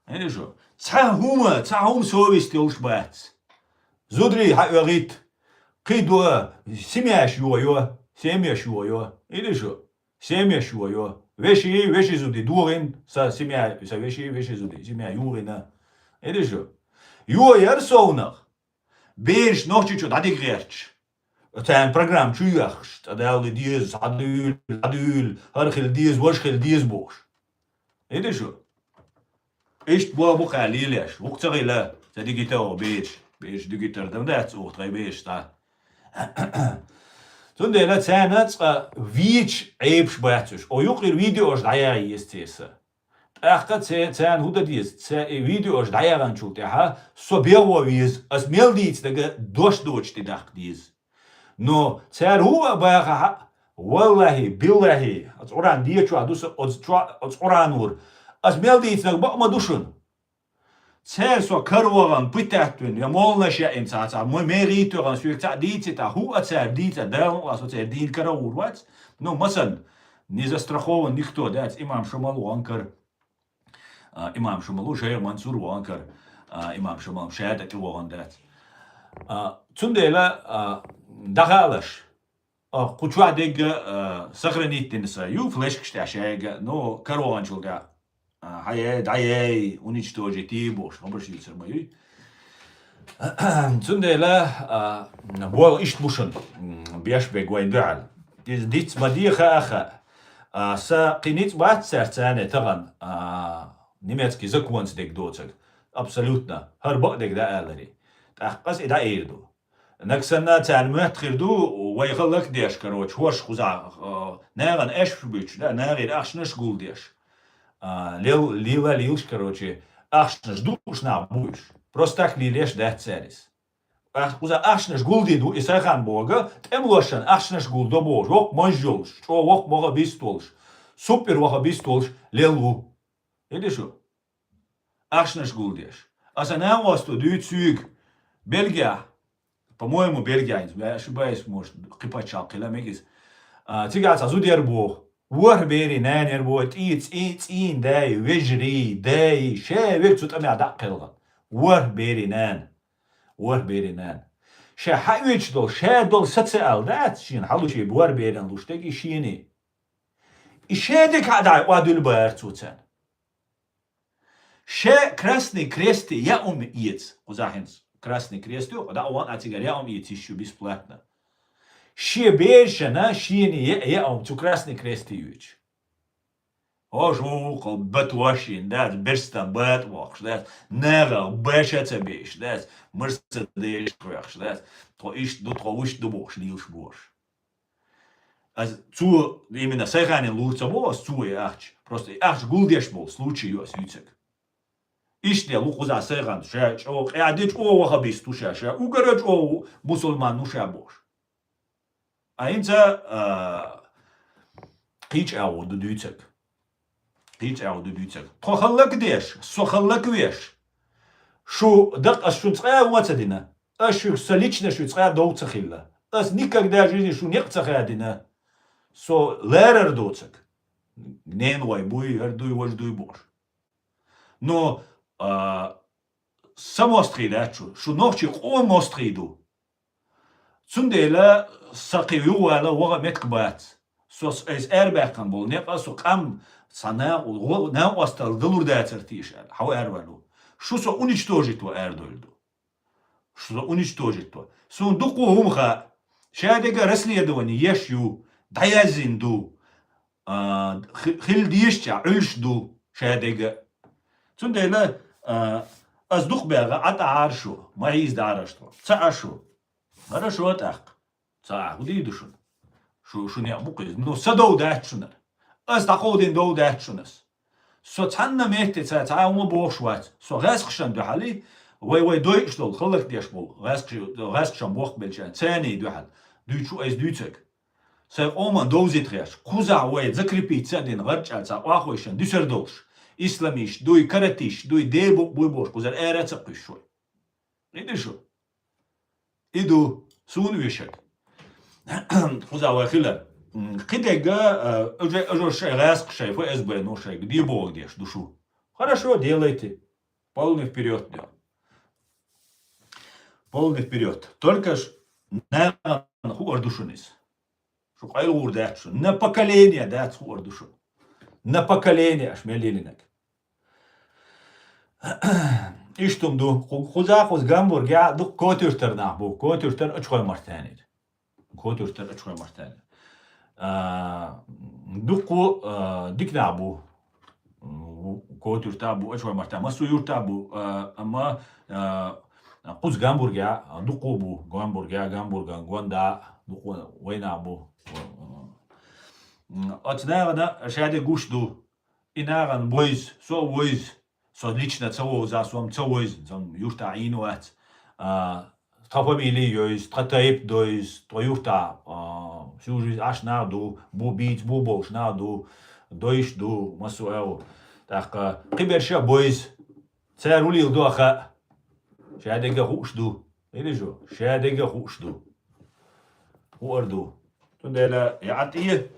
Видишь же? Цахум совесть елшбац. Зудри хаверит. Кидуа семьяш юо. Видишь же? Семьяш юо. Веши зуди, дурин, са семья, са веши зуди, семья юрина. Это же. Юа ярсовнах. Беш ночью дадигрерч. Это программ чуяхш. Адал диез, адюл, хархил диез, вашхил диез бош. Это же. Echt бабу халилеш. Вукцарила. За дигитал беш. Беш дигитал. Там дать ухтрай беш та. Цундела цанат вич эйпш бацуш. Оюклир видеош дая естеса. Ахка цан худа диз. Видеош дая ганчулт. Аха собево виз. Ас мелдиц дага доч ти дах диз. Но цар хуа баха والله بالله أتصوران ديشوا عدوس أتصورانور أسميلديت نقبأ ما دوشن تسيرسوا كروغان بيتاتون يا مولنا شيء تاع مو ميريتوغان سويك تاع ديت تاع هو أتسير ديت دال أصو تسير دين كروور وات نو مثلا نيزاستراخوان نيختو دات إمام شمال وانكر إمام شمالو شير منصور وانكر إمام شمال شهادة وان دات تندلا دخالش قطوع دقة سخرنيت نسا يو فلاشكش تعشاقة نو كروان شلقا هاي دعيي ونجتوجي تيبوش نبرش يلسر مايوي تندلا بوال إشت بوشن بيشبه قوين دعال ديت مديخة أخا سا قينيت بات سارتاني تغن نيمتكي زكوانس ديك دوتك أبسولوتنا هربق ديك دا آلري تحقس إدا إيردو نكسنا تان متخردو ويخلق ديش كروش هوش خوزا ناغن اش بيش ناغن اخش نشغول ديش ليلا ليلش كروشي اخش نشدوش نعبوش простак лилеш да царис خوزا اخش نشغول ديدو исахан бога темлошан اخش نشغول до бож ок манжолш чо ок мога бистолш супер мога бистолш лелу эдешо اخش نشغول ديش асана васту дүйцүг Бельгия, по-моему, Бельгия, я ошибаюсь, может, Кипачал, Киламекис. Тигас Азудербо, Уорбери, Нанербо, Ин, Day, Вежри, Day, Шевик, Сутамя Дакелга. Уорбери Нан, Уорбери Нан. حقيقة دول دول ستسأل ذات شين حلو شيء بوار بيرن لوشتكي شيني إشادك هذا وادول بارتوتن красный кресты я иец узахинс красный кресту да он атигар я иец еще бесплатно бешена шини я ту красный крест юич Ожу бетвашин that берстан бетваш that нега бешется беш that мерседес краш that то иш до троуш до бош лилш бош zu именно сайганин лурца бос zu яч просто яч гулдеш бол случай ёс юцек иште лукуза сайган ша чо ядич о хабис туша ша угарач о мусульман нуша бош аинца qich au do ducek تخلق ديش سخلق ويش شو دق شو تقع واتدنا اشو سليچنا شو تقع دوت خيلا اس никогда жизни شو نقصخادنا سو ليرر دوتك نين واي بوي هردوي وجدوي بوش но самостридач شو نوخشي قو مستريدو цундела сақиюала вага меткбат сос эс эрбекан бол непа со қам сана на остал дылурдацертиш хау эрвалу шо со уничтожить то эрдольду шо уничтожить то сундуку умха шадега расследование ешю даязинду хилдишча ульшду шадега цундела аздух бега атааршу маиз дарашто цаашу Хорошо так. Удиду шун. Шуня мукыз. Но садоу датшунар. Аз такодин доу датшунас. Со цанна мехте ца ума бошват. Со гасхшан духали. Вай дойчтол хлак дешбол. Гасхшан бох белчан. Цани духал. Дучу эс дучек. Са оман доузитряш. Куза вай закрепить цадин гарчаца ахойшан дюсердолш. Исламиш, дуй каратиш, дуй дебу буйбош. Кузар эраца пышшой. Видишь? Иду сун вешек. Хуза хилер. Кидега уже шайгаск шайфу СБ, ну шайг, где бог дешь душу. Хорошо, делайте. Полный вперед. Полный вперед. Только ж на хуар душунис. Шукай ур дачу. На поколение дать хуар душу. На поколение аж мелилинек. İştum du Huzakuz Gamburg ya du Kotürter nahbu Kotürter açkoy martanid Kotürter açkoy martanid duku diknabu Kotürter bu açkoy martan masu yurtabu ama Kuz Gamburg ya duku bu Gamburg ya Gamburgan Gonda duku waynabu atnagana şade guşdu inagan boys so boys So лично целого за свом целой зам юрта инуат тапамилиёс татаип доис тоюрта сюжи ашнаду бубит бубош наду доиш ду масуэл так киберша бойс царулил дуаха шадега хушду или жо шадега хушду уарду тундела яатие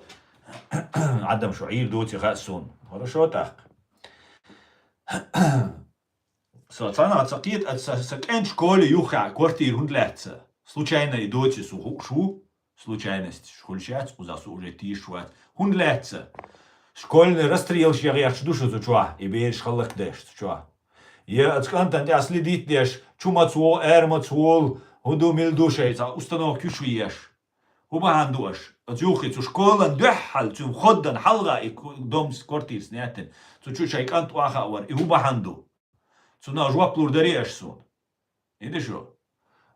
عدم شعير دوتي خاسون хорошо так Соцана ацакит ацакэн школе юха квартир хундлятся. Случайно идете сухушу, случайность школьчать, кузасу уже тишват. Хундлятся. Школьный расстрел шеряш душу зучва, и берешь халак дэш зучва. Я ацкантан я следит дэш, чумацуол, эрмацуол, худу милдушейца, установки шуеш. Хубахандуаш. Отюхи цу школан духал, цу ходдан халга и дом с квартир снятен. Цу чучай кант уахауар, и хубаханду. Цу на жуап лурдариаш сун. Видишь что?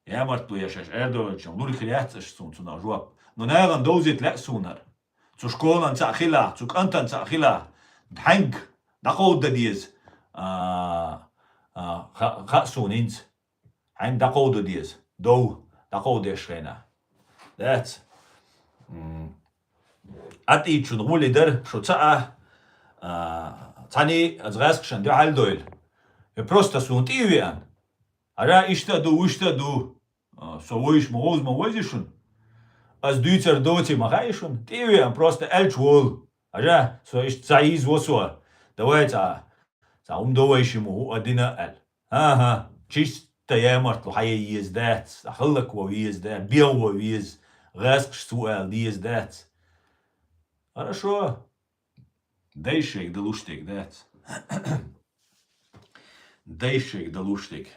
Я марту яшаш эрдовичам, лури хряцаш сун, цу на жуап. Но наган доузит ля сунар. Цу школан ца ахила, цу кантан ца ахила. Дханг, дакод да диез. Ха сун инц. Ханг дакод да диез. Доу, дакод яшрена. That's атичун гулидер шо цаа цани азгаск шан дю халдойл. Просто сунтивиан. Ara ishta du. So wo ich moz ma weiß ich schon. Als Düzer dote mach ich schon. Die wir просто elchwol. Ara so ich zaiz wo so. Давайте دويش مو أدينا ال ها чисто يامرت وحي يزدات أخلك ويزدات بيو ويز غاسق سؤال دي يزدات Хорошо. Дейшик да луштик, дат. Дейшик да луштик.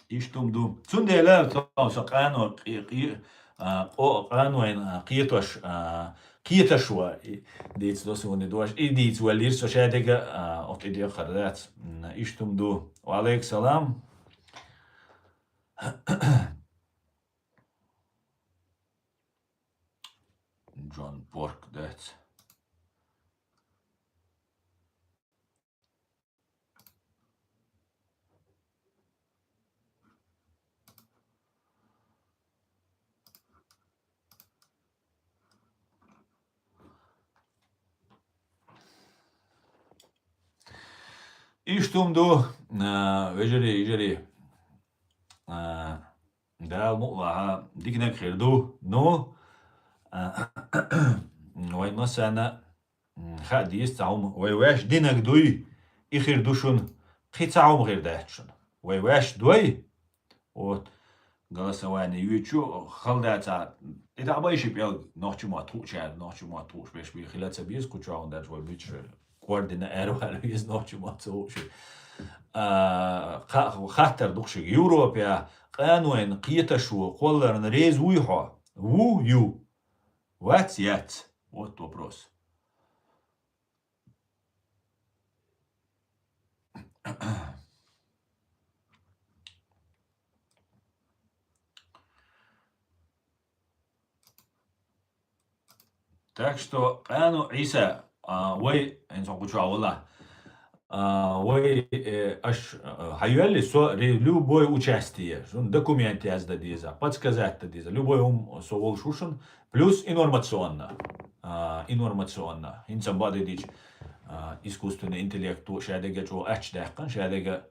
İştumdu. Tündeler tavsa qano qano qiyatosh qiyatashwa dit dosun dosh idit walir so shadega ot idi khadat iştumdu. Wa aleyk salam. John Bork dat. İştumdu. Vejeri. Dal mu'laha dikna khirdu. No. وين مثلا خادي يستعوم ويواش دينك دوي يخير دوشون خيتعوم غير داهتشون ويواش دوي و غلسواني يوتشو خلداتا إذا أبايشي بيل نوحشو ما توش بيش بيخيلاتها بيز كوتشاون دات وبيتش كواردنا إيرو هالو يز نوحشو ما توش خاطر دوخشي يوروبيا قانوين قيتشو قولرن ريز ويحو يو What's yet? Вот вопрос. Так что, Иса, вы, инсан кучу Аллах, вы аж хайюэлли со любое участие, документы аз дадиза, подсказать дадиза, любой со волшушен, плюс информационно. Инсан бадидич искусственный интеллект, шадега чо ачдахкан, шадега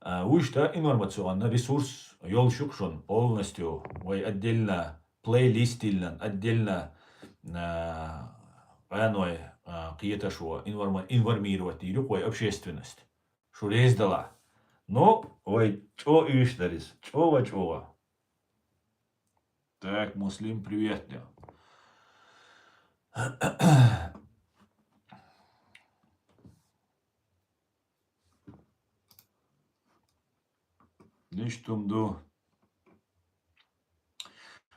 вишта информационно ресурс ёлшукшун полностью, вы отдельно плейлистилен, отдельно аной какие-то шо информировать и общественность. Шо рездала. Но, ой, чё ишдарис, чё. Так, муслим, привет. Ничтумду.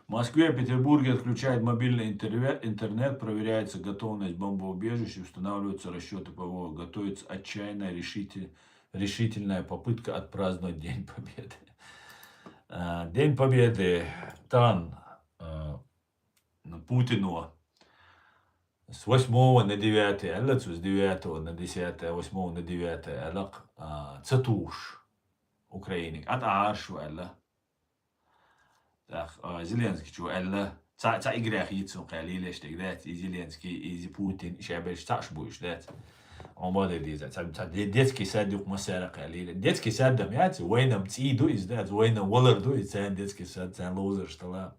В Москве и Петербурге отключают мобильный интернет, проверяется готовность бомбоубежищ, устанавливаются расчеты ПВО, готовится отчаянная решительная попытка отпраздновать День Победы. День Победы тан Путину с 8 на 9, с 9 на 10, 8 на 9, алак цатуш Украиник, от аршу, алла. Зеленский чё элла та играх يتسون قليلش دات زيلينسكي إيزي بوتين شابش تاش بوش دات on va dire تا детский садик مسارة قليلة детский сад دم ياتي وين متيدو إز دات وين ولردو إنسان детский сад سان لوزر شتلا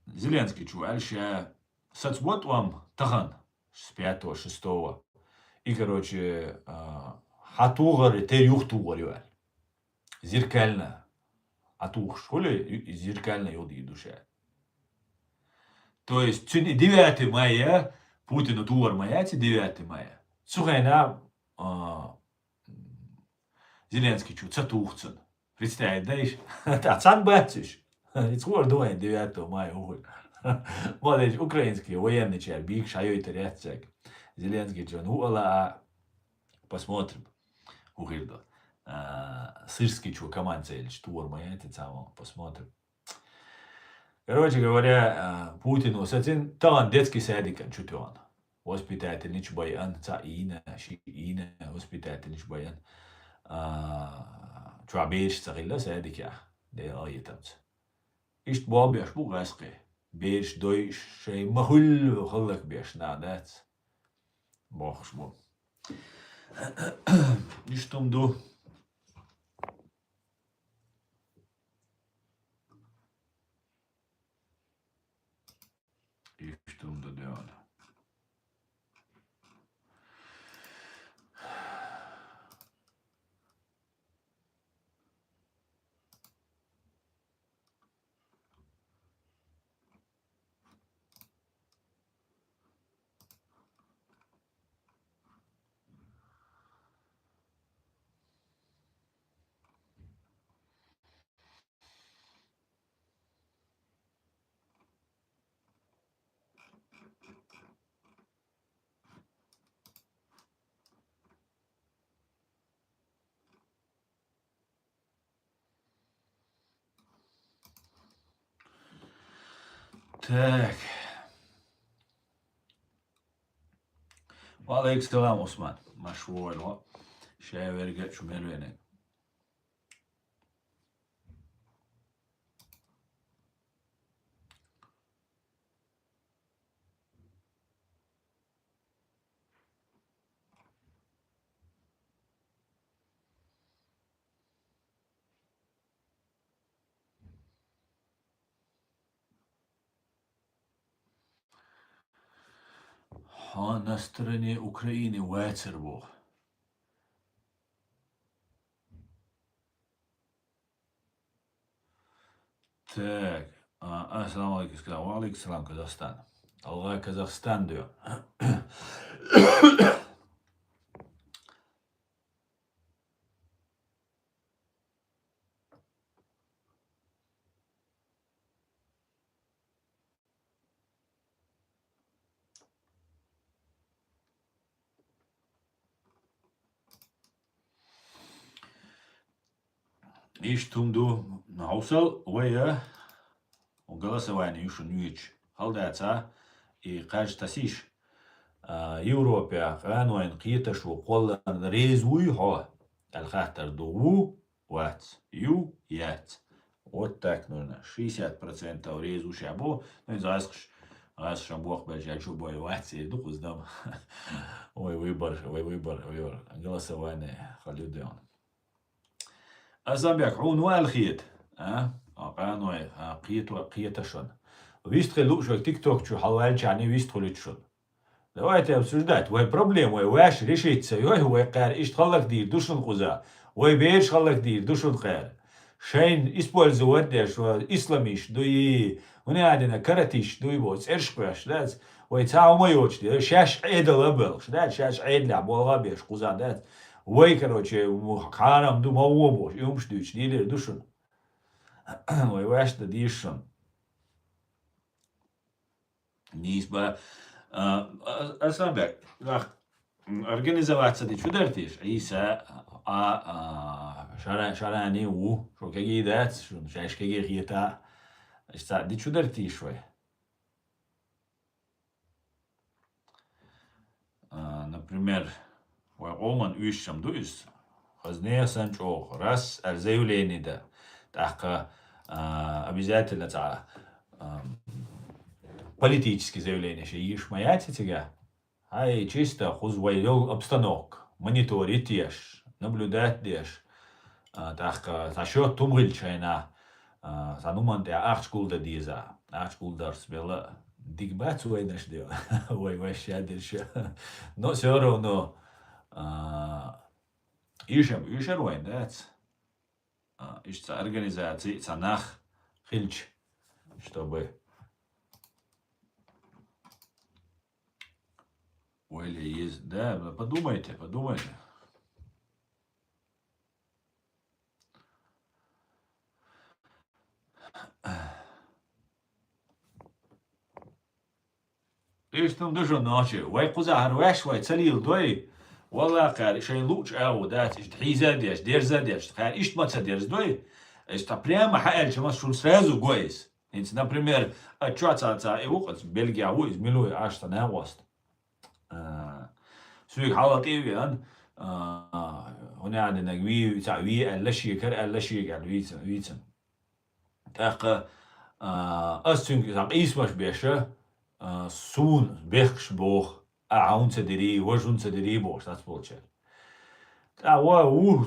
Зеленский чё альша соцбот вам тахан с 5-го 6-го и короче хатугар те юхтугар зеркально. А ту в школе зеркально йоди душа. То есть 9 мая Путину туар маяти 9 мая. Сухайна Зеленский чу цатухцен. Представь, да иш? Цан бачиш. Ицуар дуайн 9 мая уголь. Молодец, украинский военный чай, биг шайой теряцек. Зеленский чу, ну ала посмотрим. Угильдо. Сырский чё команда или штур моя это самое посмотрим. Короче говоря, Путину сатин тан детский садик чутён. Воспитательный баян, цаина, шиина, воспитательный баян. Чуабеш царilla садик я. Де аитамц. Ишт бабяш бу гасқи. بيش دوي شيء مهل خلق بيش نادات بوخش بو يشتم دو يشتم دو ديون تاك وعليك السلام عثمان مشروع الوقت شاي ورقة شو مالوينك ها نسترني أوكراني واتر بو تاك السلام عليكم السلام وعليكم السلام كازاخستان الله كازاخستان ديو إيش تمدو نوصل ويا وقلسواني يوشو نيوش هل داتا قاج تاسيش يوروبيا قانوين قيتش وقول ريزوي هو الخاطر دو وات يو يات واتاك نونا 60% ريزو شعبو نزاسخش غاس شامبوخ باجي شو بوي واتسي دوقز دم وي ويبر قلسواني خليو ديون أزامبيك عون والخيت قانوي قيتشون ويستخلو شو تيك توك شو حوالي يعني ويستخلو شو دلوقتي обсуждать وهي проблема وهي واش решится هو قال ايش تخلق دير دوشن قزا وهي بيش خلق دير دوشن قال شين использовать ديش اسلاميش دوي هنا عندنا كراتيش دوي بوس ارشقاش لاز وهي تاو ما يوش شاش عيد لبل شدات شاش عيد لعب والغا بيش قزا دات وهي короче حرام دو ما هو بوش يومش دوش دير دوشن وهي واش ديشن نيسبة أسامبك راح организовать دي شو درتيش عيسى شراني و شو كي دات شو شاش كي غيتا دي شو درتيش شوي например وقومن ويشم دويس خزنية سنجو راس الزيوليني ده تحقق обязательно تاع политические заявления, что ешь маяти тебя, ай чисто хузвайдел обстановок, мониторить ешь, наблюдать ешь, так за счет тумгильчайна, за нуман те ахшкулда диза, ахшкулдар спела, дигбат уайнаш дел, ой вообще дельше, но все равно ишер уайн, да, ишца организации, цанах, хильч, чтобы Или есть, да, подумайте. إيش تمدشوا ناشي ويقوزا هرواش ويتسليل دوي والله قال شيء لوش أو دات إيش تحيزة ديش دير زاديش قال إيش ما تصدرز دوي إيش تبريم حقل شو شو سرازو كويس إنت например أتشواتsa إيوقت بلجيا ويز ملوي عشتنا وست سويك حالتي هنا عندنا وي تاع وي اللشي كر اللشي قال ويتن تاق أستون إسمش بيشة سون بيخش بوخ عون تدري وجون تدري بوش تاسبولشة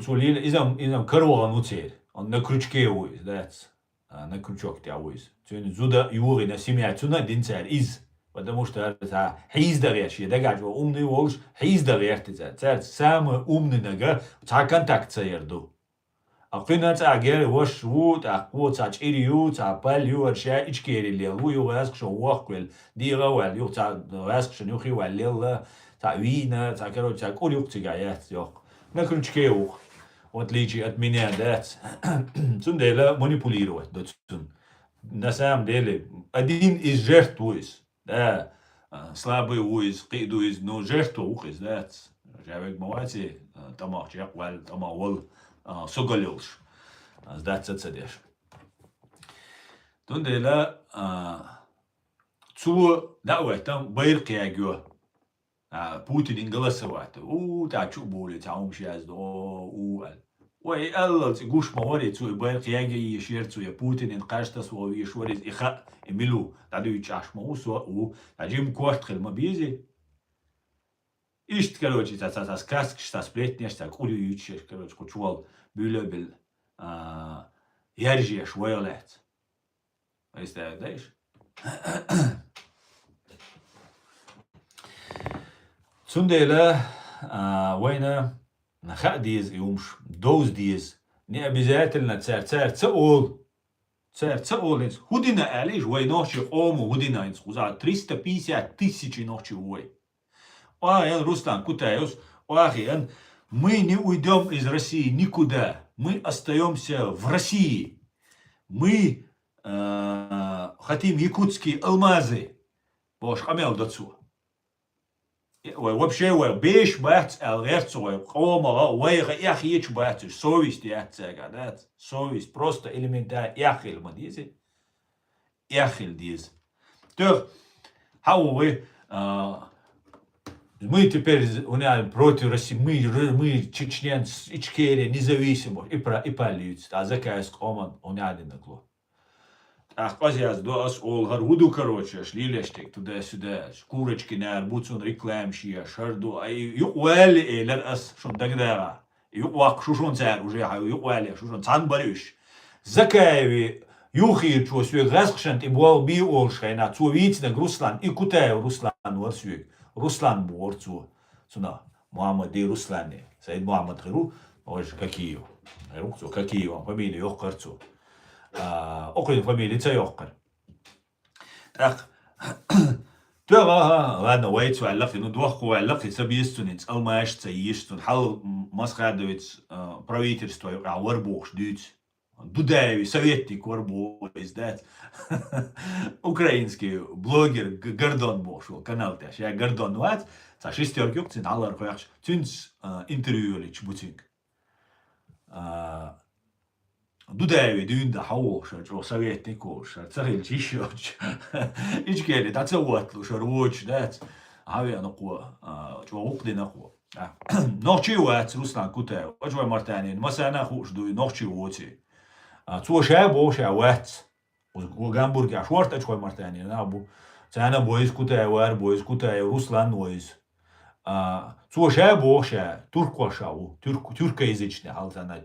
توليل إذا كروغا نوتيل نكروتشكي ويز that's نكروتشوك تاويز تون زودا يوري نسيمياتونا دينتال إز потому что это хиздарящий, да, как умный волш, хиздарящий, это самый умный, да, та контакт церду. А кто-то агер вош вот, а кто-то чириу, та палю, а чья ичкерили, лую раск что уахквел, дира вал, ю та раск что нюхи валил, та вина, та короче, та курюк тигаят, ёх. На крючке ух, в отличие от меня, да, цундела манипулировать, да, цун. На самом деле, один из жертв уйс. Да, слабый уйз, қидуйз, но жертва ухиз, да, жавек мавати, тамақ жақ вал, тамақ ол соголилш, сдаться цедеш. Тундела, цу, да, там байрки агё, Путин ингаласоват, та чубули, та умшаз, Ой, الله تقولش موارد تو باید یه شیر توی پوتین این قشت است و یه شوریز إخاء ملو تعدو يتشاش موس و تعجيم كوارت خل ما بيزي إيش كروجي تاس كاسك تاس بليتنيش تا كولي يتشير كروج كوتشوال بيلو بال يرجي شوية لات إيش ده إيش سندلا وينا نخاء ديز يومش دوز ديز ني обязательно цар تسأل هودينا عليش وي نوشي قومو هودينا инс خуза 350 тысяч ночи уй. Руслан Кутаевс, мы не уйдем из России никуда, мы остаемся в России, мы хотим якутские алмазы, бош хамел дацу. Вообще, беш бахт алгерцо, кома, вайга яхич бахтиш, совесть яхцега, да, совесть просто элементарно яхил мадизи, яхил диз. То, мы теперь против России, мы чечнен, Ичкерия, независимых, и полиция, а закайск оман, он один накло. Ахпазяз доас олгар вуду короче, шлилештик туда-сюда, курочки на арбуцун рекламщия, шарду, а юквали элер ас шон дагдара, юквак шушон цар уже, юквали шушон цан барюш. Закаеви юхир чу свег расхшент и буал би олшайна, цу вицна Руслан и Кутаев Руслан варсвег, Руслан буорцу, цуна, Мухаммад и Руслане, Саид Мухаммад хиру, ой, какие, какие вам фамилии, йохкарцу. أقول فاميلي تيوقر أخ ترى أنا وايد وعلقي ندوخ وعلقي سبيستونيت أو ما يشتيستون حال مسخادويت правительство وربوش دوت Дудаеви, советник ворбу издать. Украинский блогер Гордон бошел, канал тяж. Я Гордон ват, за шестерки укцин, аллар хояхш, тюнс интервью лич бутинг. Дудаеви дюнда хауш, что советник уж, царил чищоч. Ичкели, да цевотлу, шарвоч, да, авиа нахуа, что укды нахуа. Ночи уат, Руслан Кутаев, очвай мартанин, масана хуш дуй, ночи уоти. Цо шабо шават, у Гамбурге ашварт очвай мартанин, абу. Цана боис Кутаев, боис Кутаев, Руслан Нойз. Цо шабо ша, туркошау, тюркоязычный, алтана.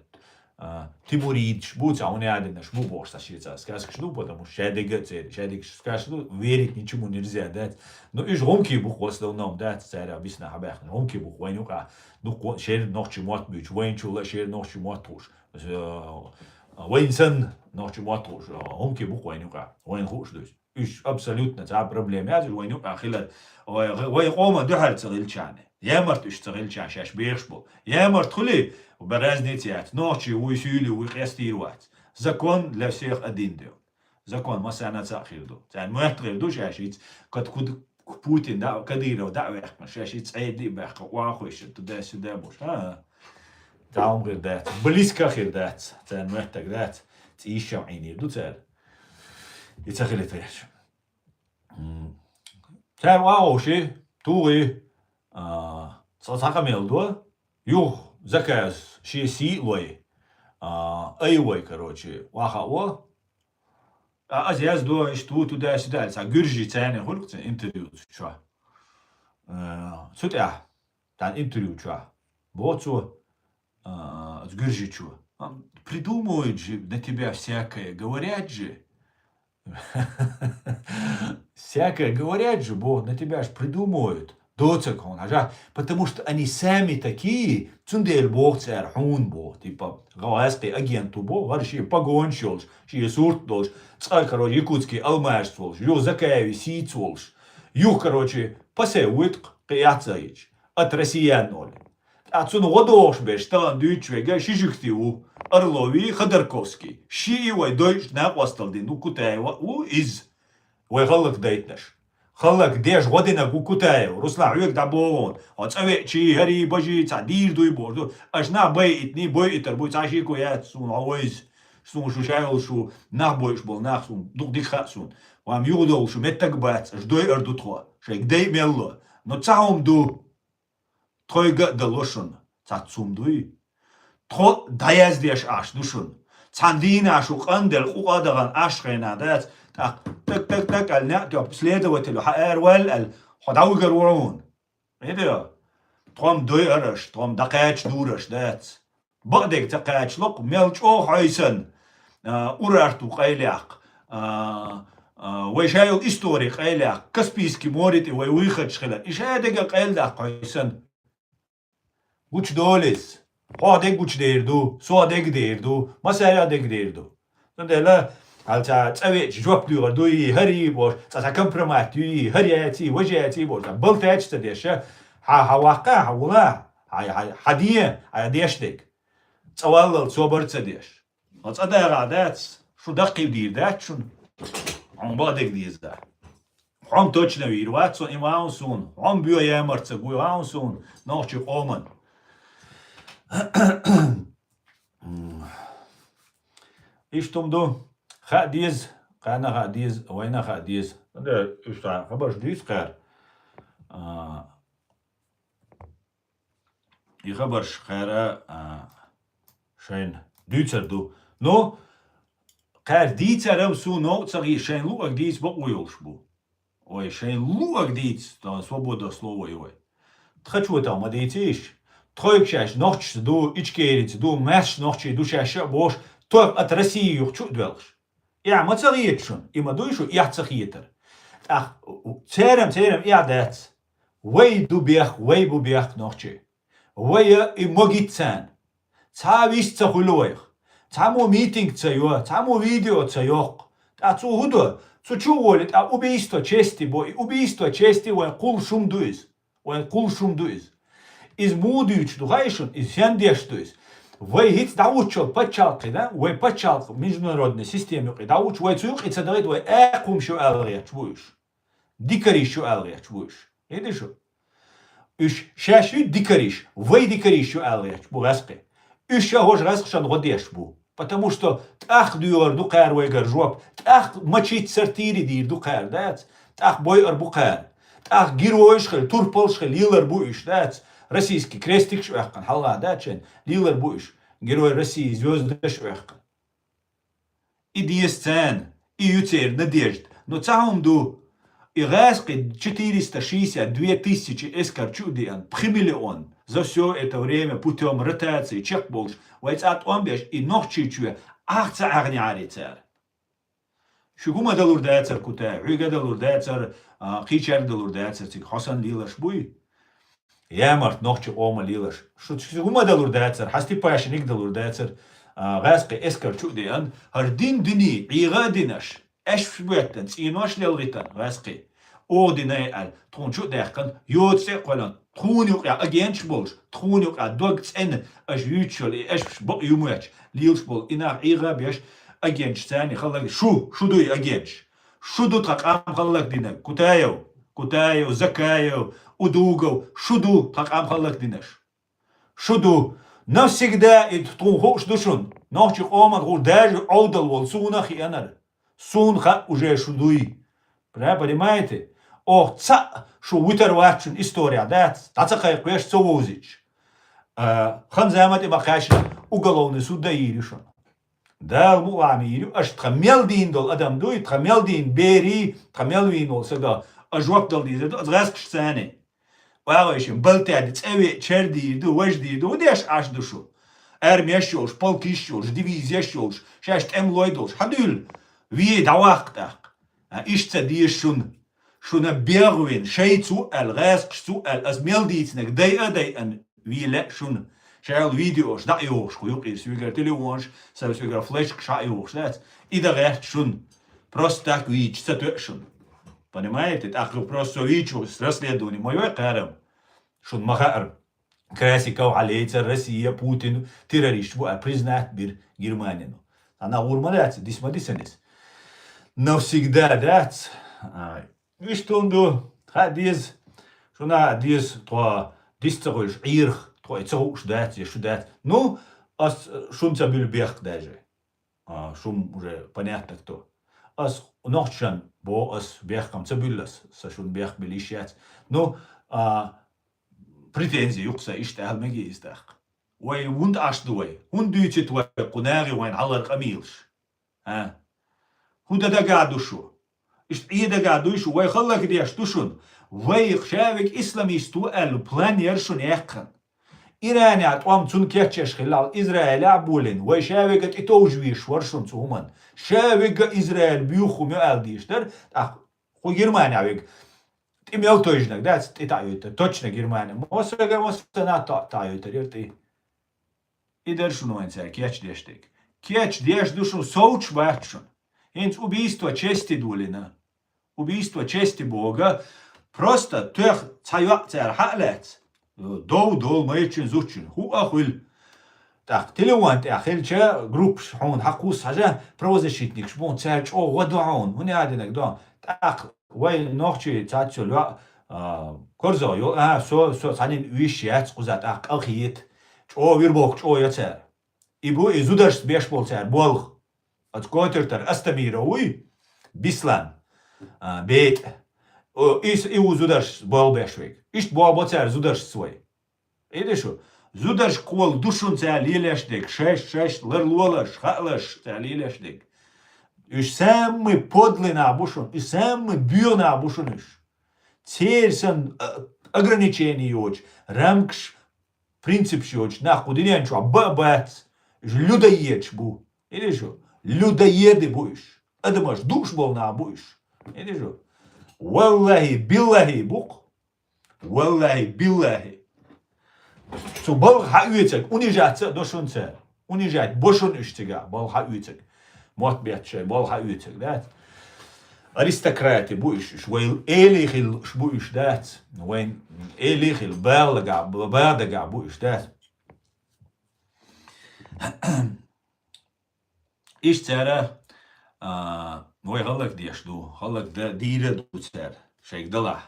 Тимуридич, будь, а он один, шму бошь сошиться, скажешь, ну, потому что шадик, скажешь, ну, верить ничему нельзя, да. Ну, и ж гомки бух в основном, да, царя объясна хабах, гомки бух, войнука, ну, шер ночи мот бич, войнчула, шер ночи мот туш, войнсен ночи мот туш, гомки бух войнука, войн хуш, то есть, иш абсолютно, та проблема, я же войнука, хилар, войн духар царильчане. Я март уж царильчан, шаш бешбо, я март хули, Березнитять, ночи уйсюли уйхестировать. Закон для всех один дел. Закон масана цахирду. Цан муэтрил ду шашиц, кад Путин да Кадыров да вехма, шашиц эйди бехка, уахуиш, туда-сюда буш. Таум гирдат, близко гирдат, цан муэтак дат, цишам айнир ду цар. И цахилит веш. Цан уахуши, туги, цахамил ду, юх, заказ шеси лой, айвой, короче, вахао, از یاز دو اشتو تو ده سدال سا گرجی تاني خلق انتريو شو سوت тан интервью чё. Вот что сгржи чё. Придумывают же на тебя всякое, говорят же. Всякое говорят же, Бог на тебя ж придумывают. Потому что они сами такие, цундер Бог царь, хун Бог, типа, галайский агенту Бог, вообще погонщик, ши сурт долж, царь, короче, якутский алмаш волж, ё закаеви сиц волж, юх, короче, пасеует каяцаич. От россиян ноль. Отсюда годош беш, талан дючвега, шишихтиву, Орлови, Ходорковский. Шиевой дойч на осталди, ну Кутаева, из. Ой, халак дейтнаш. Халак деш година Кутаева, Руслан Юек Дабон, от Савечи, Хари, Божи, Цадир, дуй борду, аж на бой итни, бой итер, бой цашику я, сун, ауиз, сун, шушайл, шу, на бойш был, на сун, дух дихат сун. Вам юдол, шу, меттак бац, аж дой эрдутхо, шейк дей мелло, но цаум ду. Тойга далошун, цацумдуй. То даяздеш аш душун. Цандина ашу қандел қуқадаған ашқайна дәц. Так, аль тёп следователю хаэрвел аль ходаугар урун. Видео? Том дуй араш, том дақач дураш дәц. Багдек тақачлық мелч о хайсан. Урарту қайляқ. Вайшайл историк қайляқ. Каспийский морит и вай выход шхила. Ишадега қайляқ хайсан. Güç dolis. Hodek güç derdu, soadek derdu, masaya dek derdu. Sondela alta tsavet jwap dur dui hari boş, sa kompromat dui hariyati wajati boş. Baltaç tadesha ha waqa hawla hadiye ayadeshdik. Tsawal sober tsadesh. Atsada radat şu daqi dirdat şun. Ambadek dizda. Ham точно вирват сон имаунсун. Ham büyo yamartsa guyaunsun. Nochchi oman. İştumdu hadiz, kana hadiz, oyna hadiz. Da işte haber diz kar. İyi haber şkara şeyin düçerdu. No kar düçeram su no tsagi şeyin luak diz bu uyulş bu. Oy şeyin luak diz da svoboda slovo yoy. Txachu tam adetiş. Тройкшаш ночь ду ичкерит ду мэш ночь ду шаша бош то от России юхчу двелш. Я мацариетшун, има дуйшу я цахиетер. Ах, церем я дац. Вей ду бех, вей бу бех ночи. Вей и могицан. Ца вис цахулоих. Цамо митинг цайо, цамо видео цайох. А цу худо, цу чуволит, а убийство чести бой, убийство чести вен кул шум дуиз. Вен кул шум дуиз. Из мудуч дугайшун, из сендештуис. Вы хит даучал пачалки, да? Вы пачалки в международной системе. Дауч, вы цуюк, и цадарит, вы экум шо алреч будешь. Дикариш шо алреч будешь. Видишь шо? Уж шашу дикариш, вы дикариш шо алреч бугаски. Уж шагож разхшан годеш бу. Потому что тах дюр дукар вейгар жоп, тах мачит сартири дир дукар, да? Тах бойар букар. Тах героишхел, турпалшхел, илар буиш, да? Российский крестик швехкан, халла дачен, лилер буш, герой России, звезды швехкан. И диесцен, и ютер, надежд. Но цаумду, и гаски 462 тысячи эскарчудиан, пхимиллион. За все это время путем ротации, чекболш, вайцат омбеш, и нохчичуя, ахца агняри цер. Шугума далур дайцер кутай, хуйга далур дайцер, кичар далур дайцер, цик хосан лилаш буй. Ямарт нохчи ома лилаш. Шугума далур дайцер, хасти пашник далур дайцер, غاسقي اسكر شو دي ان هردين دني عيغادنش اش فبوتن سينوش للغيتن غاسقي او ديناي ال تون شو داخن يوتسي قولن تون يوقع اجينش بولش تون يوقع دوغتس ان اش يوتشل اش بق يوماتش ليلش بول انا عيغا بيش اجينش ثاني خلق شو دوي اجينش شو دو تقام خلق دينا كوتايو زكايو ودوغو شو دو تقام خلق دينش شو ду навсегда и тун хош душун нохчи оман ху даже аудал вол сунах янар сунха уже шудуи понимаете о ца шу витер вачун история да тацахай квеш цовозич ханзамат и бахаш уголовный суд да иришон دال مو عميري أش تخمل دين دول أدم دوي تخمل دين بيري تخمل وين ولا سدا أجواب دول دي أتغاسكش ثاني واغيشم بلتاد تسوي تشردي دو وجدي دو ديش عش دوشو ارميشوش بالكيشوش ديفيزيشوش شاشت ام لويدوش حدول وي دواقتك إيش تديش شون بيغوين شيء سؤال غاسك سؤال أزميل ديتنك داي أن وي لا شون شايل فيديوش دا يوش خويقي سويقر تليونش سويقر فلاشك شا يوش ذات إذا غيرت شون بروستاك ويتش ستوشون понимаете так просто вичус расследование моё قارم شون مخارم كراسيكو عليتر روسيا بوتين террорист بو признать бир Германию она урмалять дисмадисенис навсегда дать виш тунду хадиз шуна диз то дисцогольш ирх то цоуш дать что дать ну ас шум цабил бех даже шум уже понятно кто ас ноччан бо ас бехкам цабиллас сашун бех билишят ну претензии юкса иштахал меги истах وي وند اشدوي وند ديتت وقناغي وين على القميلش هو ده قاعدو شو إيش إيه ده قاعدو شو وي خلك دي اشتوشون وي خشاوك إسلاميستو البلان يرشون يحقن إيراني عطوام تون كيتشش خلال إسرائيل عبولين وي شاوك اتوجويش ورشون تهمان شاوك إسرائيل بيوخو ميال ديشتر خو جرماني عوك إميل توجنك ده تتعيوتا توچنا جرماني موسوغا تعيوتا يرتي إدر شنو انسا كيتش ديشتك كيتش ديش душу соуч бахшун инц убийство чести дулина убийство чести Бога просто тех цайва цар халет дол маичин зучин ху ахил так телевант ахилча групп шхун хакус хажа правозащитник шбон царч о водоун хуни адинак до так вай нохчи цачулва корзо ё со санин вишяц кузат ахиет ჭო ვირბოქ ჭო ეცერ იბუ იზუდაშ ბეშბოლცერ ბოლხ აც კოტერტერ ასტამიროი ბისლან ბეთ ის იუზუდაშ ბოლბეშვეგ ის ბოლბოცერ ზუდაშ სვე ედეშო ზუდაშ კოლ დუშუნცე ლიელეშდეკ შეშ ლერლოლაშ ხალაშ ლიელეშდეკ ის სამი подлина бушун ის სამი ბიონა бушуныш церсэн ограничениёч рамкш принцип щось нахуй що бабац людоєд бу. Іди що? Людоєди будеш. А ти маєш душ був на будеш. Іди що? Валлахи біллахи бук. Валлахи біллахи. Що бал хаюцек унижаться до шунце. Унижать бошун іштига бал хаюцек. Мот бетше бал хаюцек, да? Аристократи будеш, وين إليخل شبوش دات وين إليخل بالغا بوش دات إيش ترى وين خلك ديش دو خلك ديرة دو تر شيك دلع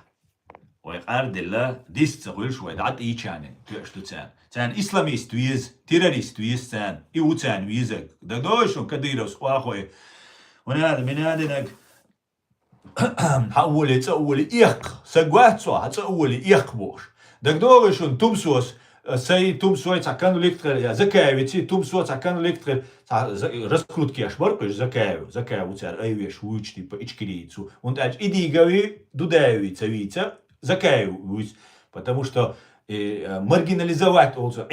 وين أرد الله ديس تقول شوي دعت إيش يعني تيش دو تان إسلاميست ويز تيرانيست ويز تان إيو تان ويزك ده دوشون كديروس واخوي ونهذا من هذا حولي تقولي إيق سجواتسو هتقولي إيق بوش دك دوغشون تومسوس سي تومسوي تاكانو ليكتر يا زكاويتي تومسو تاكانو ليكتر رسكروت كياش برقش زكاو تاع ايويش ويتشتي بإچكريتسو und аж идигави дудавица вица زكاو потому что маргинализовать also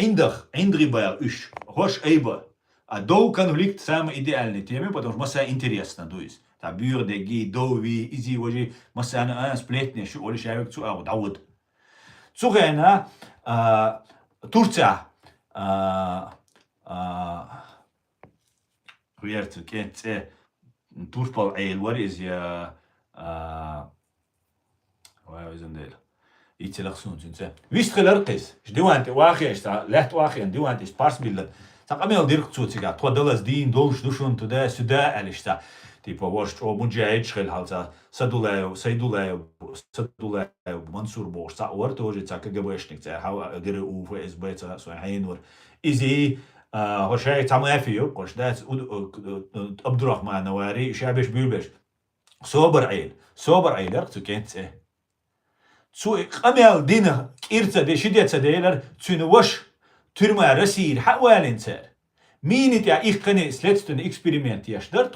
индрибар иш хош эйба а доу конфликт самый идеальный теме потому что масса интересно то есть تعبير دقي دوي إزي وجي مثلا أنا سبليتني شو أولي شايفك تو أو داود تسوغينا تورتيا غيرت كنت توربال عيل وريز يا وين ديل يتلخصون تنسى ويش تغلرقس جدوانتي واخي اشتا لحت واخي جدوانتي سبارس بيلد تقامل ديرك تسوتيغا تو دولس دين دولش دوشون تدا سدا الاشتا تيبا واش او مجاهد شغل حالتا سيدولايو منصور بوش تا ورت وجه تا كغبشنك تا هاو اگر او في اس بيتا سو هينور ازي هوشاي تامافيو قش دات عبد الرحمن نواري شابش بيلبش صوبر عيل رت كنت سو قمل دينا كيرتا دي شديت ديلر تنوش ترما رسيل حوالين تر Минит я их, следственный эксперимент я ждал,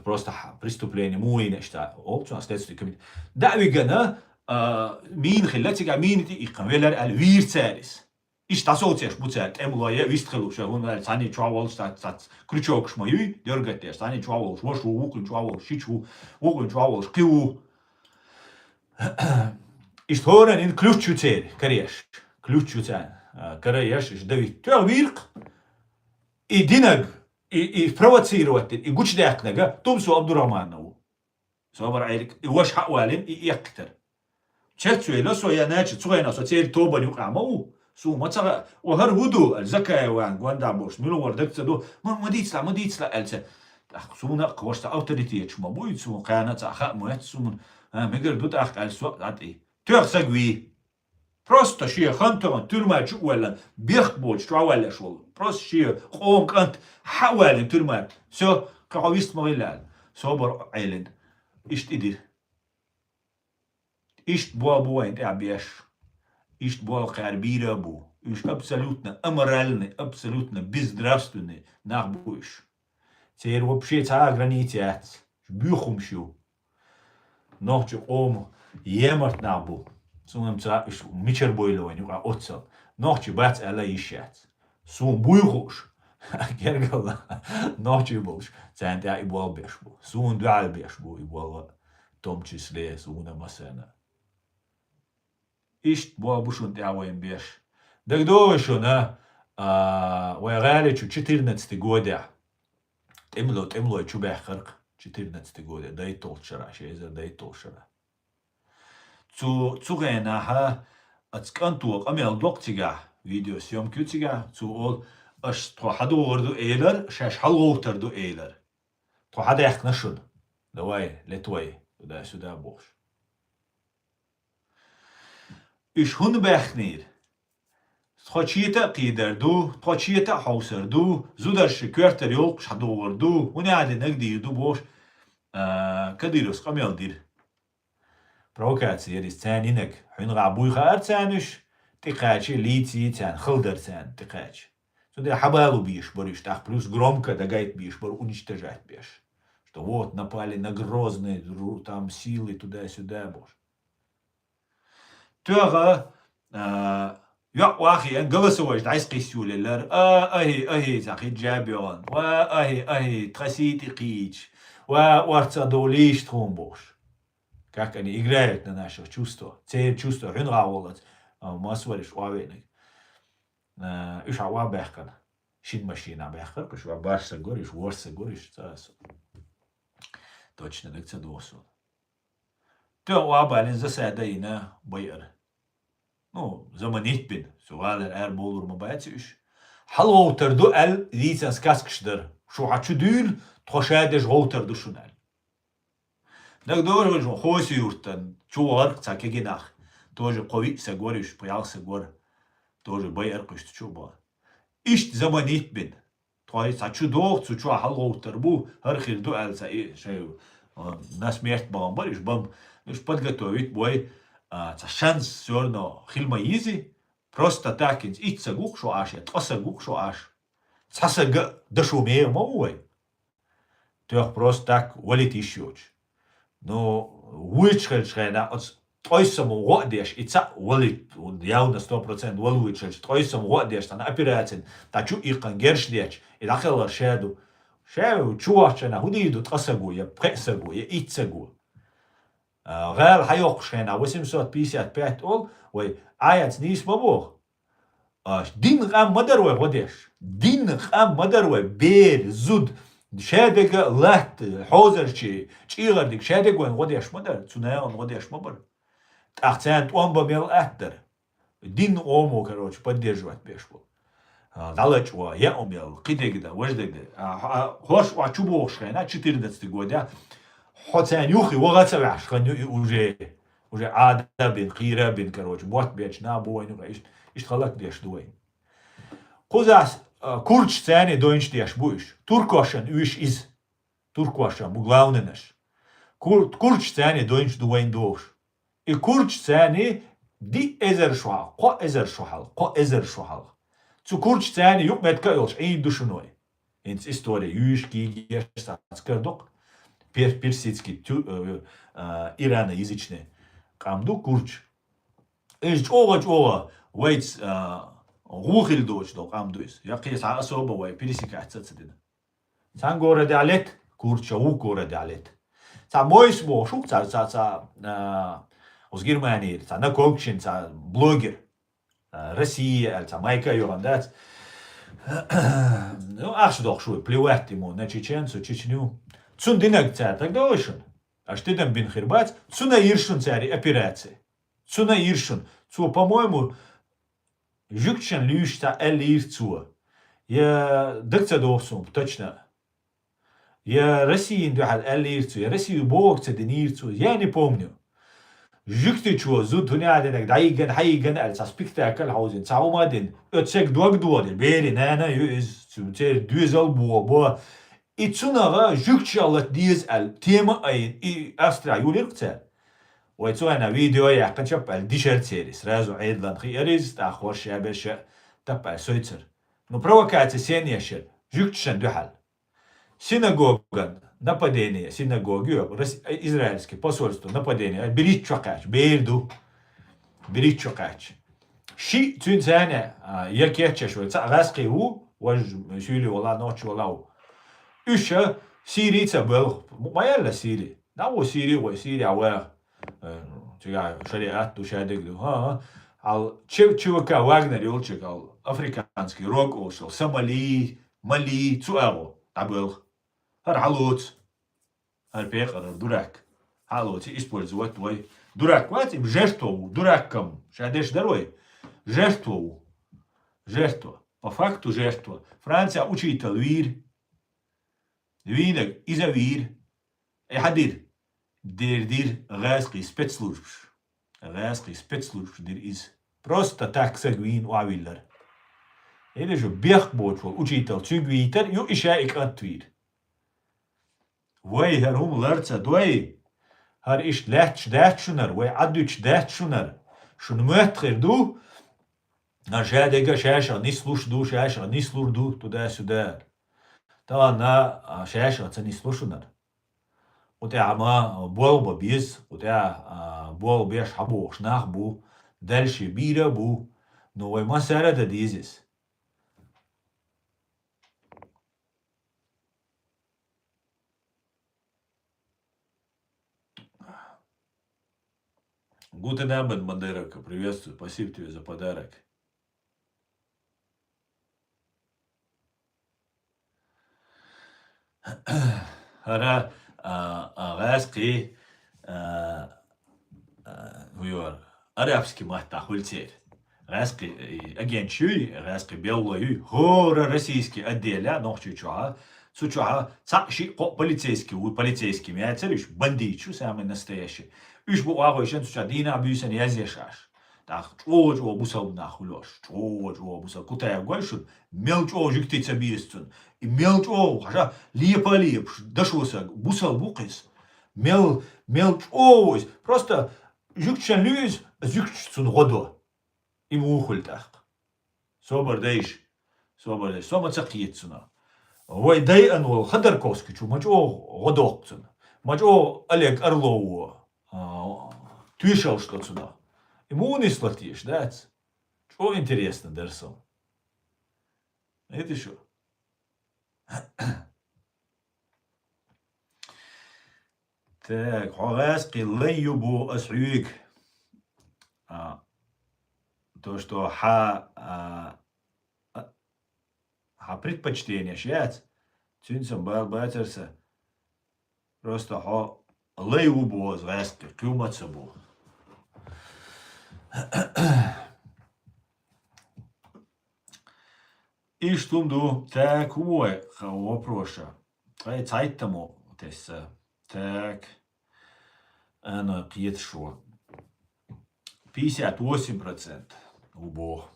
просто преступление муйне что опция следственный комитет да вигана мин خلتك مين تي إقامة الوير تالس إيش تصوتيش بوتال إملاية ويستخلو شو هون ثاني تراول ستات كريتشوكش مايو يرجعتيش ثاني تراول وش ووكن تراول شيشو ووكن تراول كيو إيش ثورن إن كلوتشو تير كريش كلوتشو تان كريش إيش دوي تغييرق إدينج إفروتسيروات إيجوش داقنجا تومسو عبد الرحمن نو صبر عليك إيش حوالين يكتر شتوي لا سويا ناتش تسوينا سوتيل توبا يوقع مو سو ما ترى وهر هدو الزكاة وان غواندا بوش ملو وردك تدو ما ديتسلا ألت سونا قوشت أوتوريتيش ما بويد سو قانة أخاء موت سون مقر دوت أخ السوق عطي تغسقوي просто شيء خنتون تلما شو ولا بيخبول شو ولا شو просто شيء قوم كنت حوالي تلما سو كعويست مغلال صبر عيلن إيش تدير إيش بوين تعبيش إيش قاربيرة بو إيش أبسولوتنا أمرالنا أبسولوتنا بزدرافستنا نعبوش تير وبشي تا границات بيخم شو نوچ قوم يمرت نعبو سونم تا إيش ميشر بويلوين يقع أتصل نوچ بات على يشات سون بويخوش كرجلا نوچ يبوش تانت يبوال بيشبو سون دعال بيشبو يبوال توم تشلي سونا مسنا إيش بوشون تعوين بيش دقدوشونا ويغالي شو 14 года تملو شو بيخرق 14 года داي толшара شيزر داي толшара تو غيناها اتسكنتو قميل دوقتيغا فيديو سيومكوتيغا تو اول اش تو حدو وردو ايلر شاش حلوتردو ايلر تو حدا يخنشون دواي لتوي دا سودا بوش إيش هون بخنير تخشيته قيدردو تخشيته حوسردو زودر شكرتر يوق شدو وردو وني عادي نقدي يدو بوش كديروس قميل دير بروكاتسي يدي ثانينك حين غابوي خار ثانش تقاتشي ليتي ثان خلدر ثان تقاتش سودا حبالو بيش бориш так плюс громко дагайт бишь бор уничтожать бишь что вот напали на Грозный там силы туда-сюда бож ترى يا واخي انقلسوا عايز قيسوا للر اهي زاخي جابيون اهي تخسيتي قيج وارتدوليش ترومبوش как они играют на наших чувствах те чувства хюнраулат масвариш уавенек иш ава бехкан шин машина бехкан кыш ва барса гориш ворса гориш точно лекция досу то уабалин засадайна байр Ну, заманить бин, суалер болур ма байтиш. Халоутер ال ديتس كاسكشدر. شو حتشو دول تخشادش غوتر شونال. دك دور جو خوسي يورتن شو ورق تاكيناخ. توج قوي سغوريش بيال سغور. توج باي ارقشت شو با. إيش زمانيت بين. توي تاچو دوغ شو халоутер بو هر خير ال ساي شيء ناس ميرت بام بريش بام مش подготовить бой шанс все равно хилма изи просто так ицагук шо аш тасагук шо аш цасага дашумея мауай то просто так валит ищёч но уичхельшена от тойсому водеш ица валит явно 100% валуичхельш тойсому водеш на операция тачу иқан гершдеч и дахала шеду шеу чуачена худиду тасагу я пресагу я ицагу غير حيوقشنا وسمسوت بيسات بيت أول وآيات نيس مبوخ دين قام مدروي غديش دين قام مدروي بير زود شادق لات حوزر شي شيغر ديك شادق وين غديش مدر تسنايون غديش مبر تأختان توان بميل أهدر دين أومو كروش поддерживать بيشبو دالج ويا أميل قيدك دا وجدك دا خوش وعشوبوخشنا 14 года حسين يوخي وغتسبعش уже عادة بين قيرة بين كروج موت بيش نابوين إيش خلق ديش دوين قوزاس كورش ثاني دوينش ديش بويش تركوشن ويش إز تركوشن مغلاوننش كورش ثاني دوينش دوين دوش كورش ثاني دي إزر شوحل قو إزر شوحل Zu kurz zijn, juk met kuils, één dushunoi. In de historie, juiski, skerdok, persitski, iraноязычные. Камду курч. Иш чова, вейц, гухилдоч до камдуис. Я кис особо вей пересекать цацедин. Сан горе диалект, курча у горе диалект. Ца мойс бо шук ца aus Германии, ца на колкшин, ца блогер. Россия, ца майка юрандат. Ну, аж doch шуй, плевать ему на чеченцу, Чечню. Цун динак ца тогда ойшун. Аж ты там бин хирбац, цуна иршун цари операции. Цуна иршун. Цу, по-моему, жукчен люшта элир цу. Я дыкца довсум, точно. Я Россию духал элир цу, я Россию бог цединир цу, я не помню. Жукты чу, зуд тунядинак, дайген, хайген, эльца спектакль хаузин, цаумадин, ötsek дуагдуадин, бери, нана, юз, цу, цер, дюзал бо, и цунага жукчалат диз эл, тема айн, и Австрия юлиркца. ويتسو أنا فيديو يحقن شاب الديشيرت سيريس رازو عيدلان خياريز تأخور شابش تبع سويتسر نو провокация сеньяшер жуктшен дюхал синагоган нападение синагогию израильское посольство нападение берить чокач берду берить чокач ши цюнцане якечеш вот раски у вож сюли вала ночь валау үша сирийца был моя сирий наво сирий ой сирий авер 제가 шариат душадыгду ал чевка Вагнер юлчик ал африканский рок ошел Сомали Мали цуаго табыл хар халут хар пекар дурак халут использовать твой дурак вот им жертву дураком шадеш дарой жертву по факту жертва Франция учитель винок иза вир хадир dir Reisli Spätzlusch. Reisli Spätzlusch, dir is просто так сагвин уавиллер. Ele jo bergboot voor uchitel tugwiter, jo isha ik antwier. Wai herum lertsa doi. Har is lechtschuner, wai adduch lechtschuner. Shun mötger du. Na jadega shasha, nislush du, shasha, nislur du, tuda sudar. Ta na shasha, tsa nislushuner. وتاع ما بول ببيز وتاع بول بيش حبو شناخ بو دالشي بيرا بو نوي ما سارة ديزيس Гутен Абend, Мандерка, приветствую, спасибо тебе за подарок. Хара غاسقي هو арабский махта хульцер. غاسقي اجين شوي غاسقي белый хора российский отделя нохчу чуа сучуа цакши полицейский у полицейский мяцериш бандитчу самый настоящий. Уж бу агойшен суча дина бюсен язешаш. Так чо бусал нахулош. Чо бусал кутая гольшун мелчо жиктица бистун. И мелчо хаша лип дашуса бусал букис. Мелчо просто жукчен люз жукчцун годо. И мухультах. Собор дейш. Сома цакиетсуна. Вой дай анвол Ходорковский чу мачо годокцун. Мачо Олег Орлову. Твишал что сюда. Ему не сплатишь, да? Что интересно, Дерсон? Это что? Так, Хогайский лейюбу асюик. То, что предпочтение, щец. Цинцем батерса. Просто лейюбу асюик. Кюмацабу. И штунду так вопроса. Zeit тому тесса. Так. Она пьет шо. 58% убог.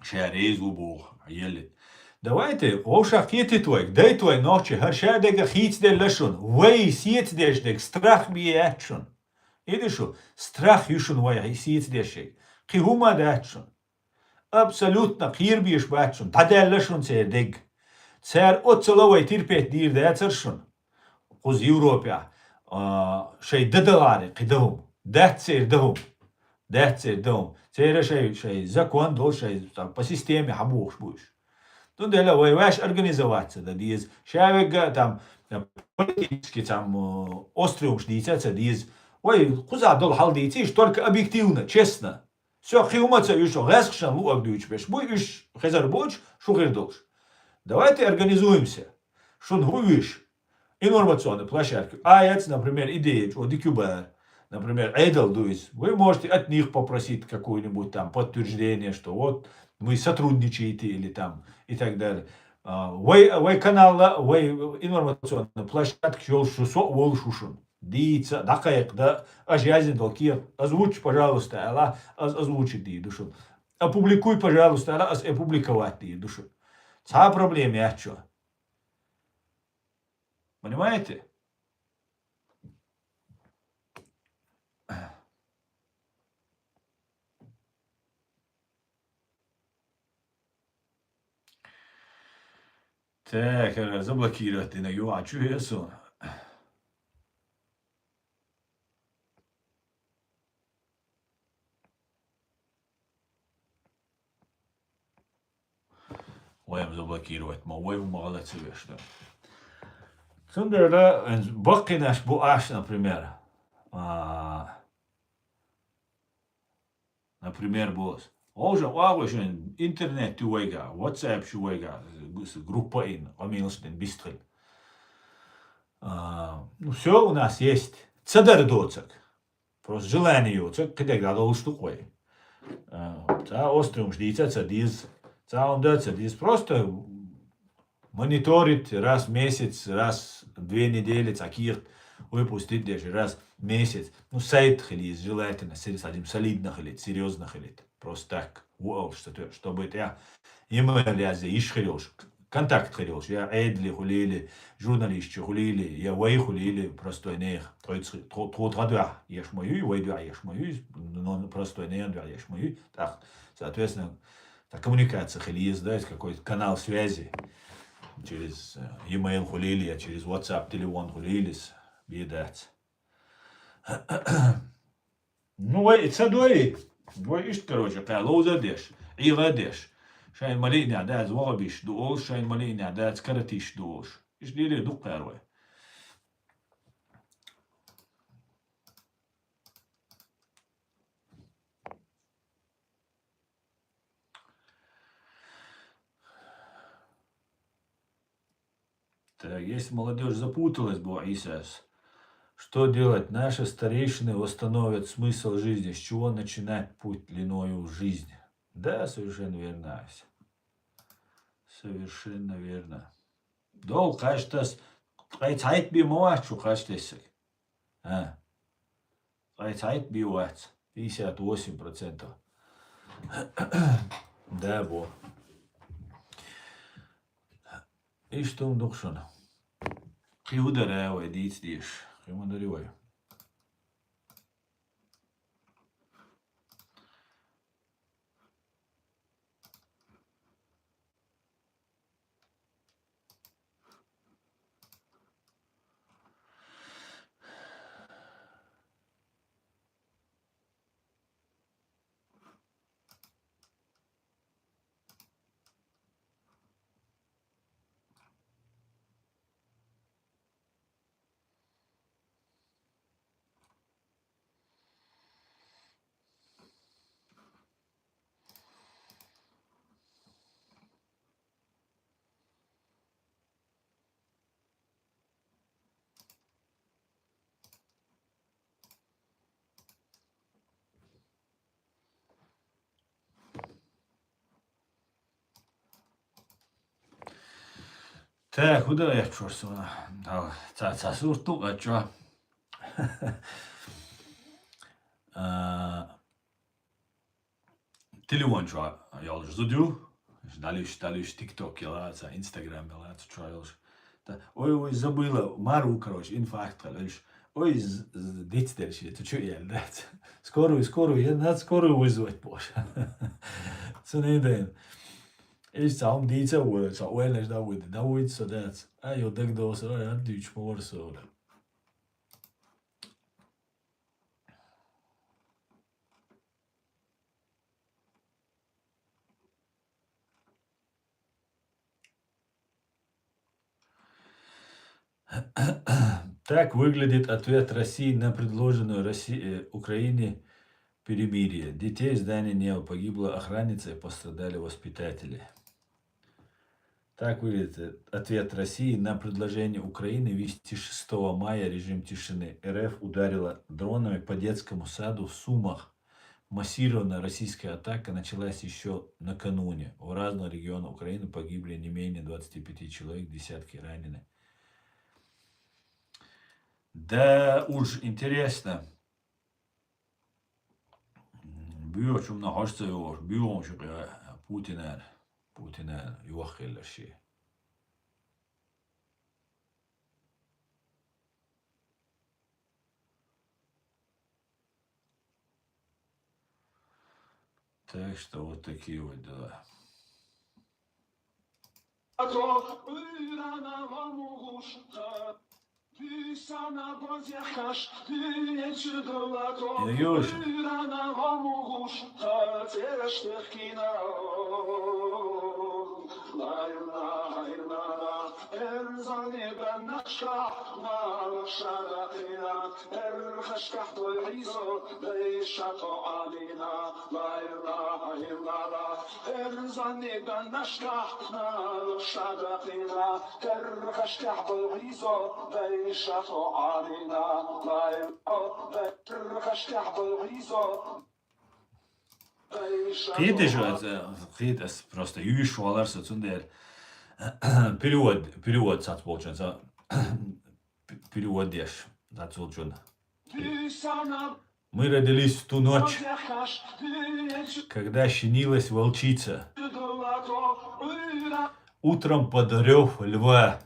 Шарез убог. Елит. Давайте, оша кити твой, дай твой ночи, харша дега хиц де лешун. Вей сиет деш дег страх биячун. Иди шо, страх юшун вай сиет дешей. Кихума дачун. Абсолютно хирбиш бачун. Таделлашун цер дег. Цер оцеловой терпеть дир децершун. Хуз Европа. Шей дадалари кидахум. Децер дахум. Децер дахум. Цер шей закон дол шей по системе хабуш буш. Тут дела ой ваш организоваться да диз. Шавега там политически там остриум шдицаться диз. Ой, хуза дол халдициш только объективно, честно. Все хиумаца еще гэскшан лу агдуич беш. Буй иш хезар боч, шухер долш. Давайте организуемся. Шун хуиш. Информационной площадки. АЭЦ, например, идеи от DQB, например, Edelweiss. Вы можете от них попросить какое-нибудь там подтверждение, что вот вы сотрудничаете или там и так далее. Вы канал, вы информационной площадки, волшушун. Дица, дакаек, да, ажязин долкир. Озвучь, пожалуйста, ала озвучит ди душу. Опубликуй, пожалуйста, ала опубликовать ди душу. Ца проблема, я чё? Понимаете? Так, заблокировать на ЮА, чуєсу. Воем заблокировать, ма воем молодец себе, что. Сундерда, баки наш буаш, например. Например, босс. Уже вагошен интернет туега, WhatsApp шуега, группа ин, амилстен бистрин. Ну все у нас есть. Цадар доцак. Просто желание yoцак, когда гадал штукой. Ца остриум ждица, цадиз. Ца он да цадиз. Просто мониторить раз в месяц, раз в 2 недели, цакирт. Выпустить даже раз в месяц. Ну, сайт хилит, желательно, солидно хилит, серьезно хилит. Просто так, чтобы это имейл я иш хилёш, контакт хилёш, я эдли хулили, журналист хулили, я вей хулили, простой нех, традуа еш мою, вейдуа еш мою, но простой нех еш мою. Так, соответственно, так, коммуникация хилит, да, какой-то канал связи. Через e-mail хулили, а через WhatsApp, телефон хулились. Бедать. Ну, это двое. Двое ишь, короче, лоуза деш. Ила деш. Шайн малини адаз вагабиш дуош, шайн малини адаз каратиш дуош. Иш дили дук карвай. Так, если молодежь запуталась, Боисас, что делать? Наши старейшины восстановят смысл жизни. С чего начинать путь длиною в жизнь? Да, совершенно верно, Ася. Совершенно верно. Дол, кажется, Zeit би моачу, кажется. Zeit би уац. 58%. Да, бо. И что он душен? И ударяю, идите дишь. Ему дариваю. Так, куда я чёрсона? Ца сурту, а чё? Телефон чё? Я уже задю. Далиш ТикТок, я Инстаграм, я чё. Ой, забыла. Мару, короче, инфаркт, лишь. Ой, дитя, ты что elde? Скорую, надо скорую вызвать, боже. Så nee, dan. Is saam dita woord, so well as that would. Dat woord, so that. You denk those, ja, Duits more so. Так выглядит ответ России на предложенную Украине перемирие. Детей здания не погибла охранница и пострадали воспитатели. Так выглядит ответ России на предложение Украины ввести 6 мая режим тишины. РФ ударила дронами по детскому саду в Сумах. Массированная российская атака началась еще накануне. В разных регионах Украины погибли не менее 25 человек, десятки ранены. Да уж, интересно. Büyük cümle hastayıyor. Büyük olmuş Putin'e yuvakhiller şey. Так что вот такие вот дела. Қиетеш просто үйіш оларсы сондай перевод сатып болчу. Переводеш сатып. Мы родились в ту ночь, когда щенилась волчица. Утром под рев льва.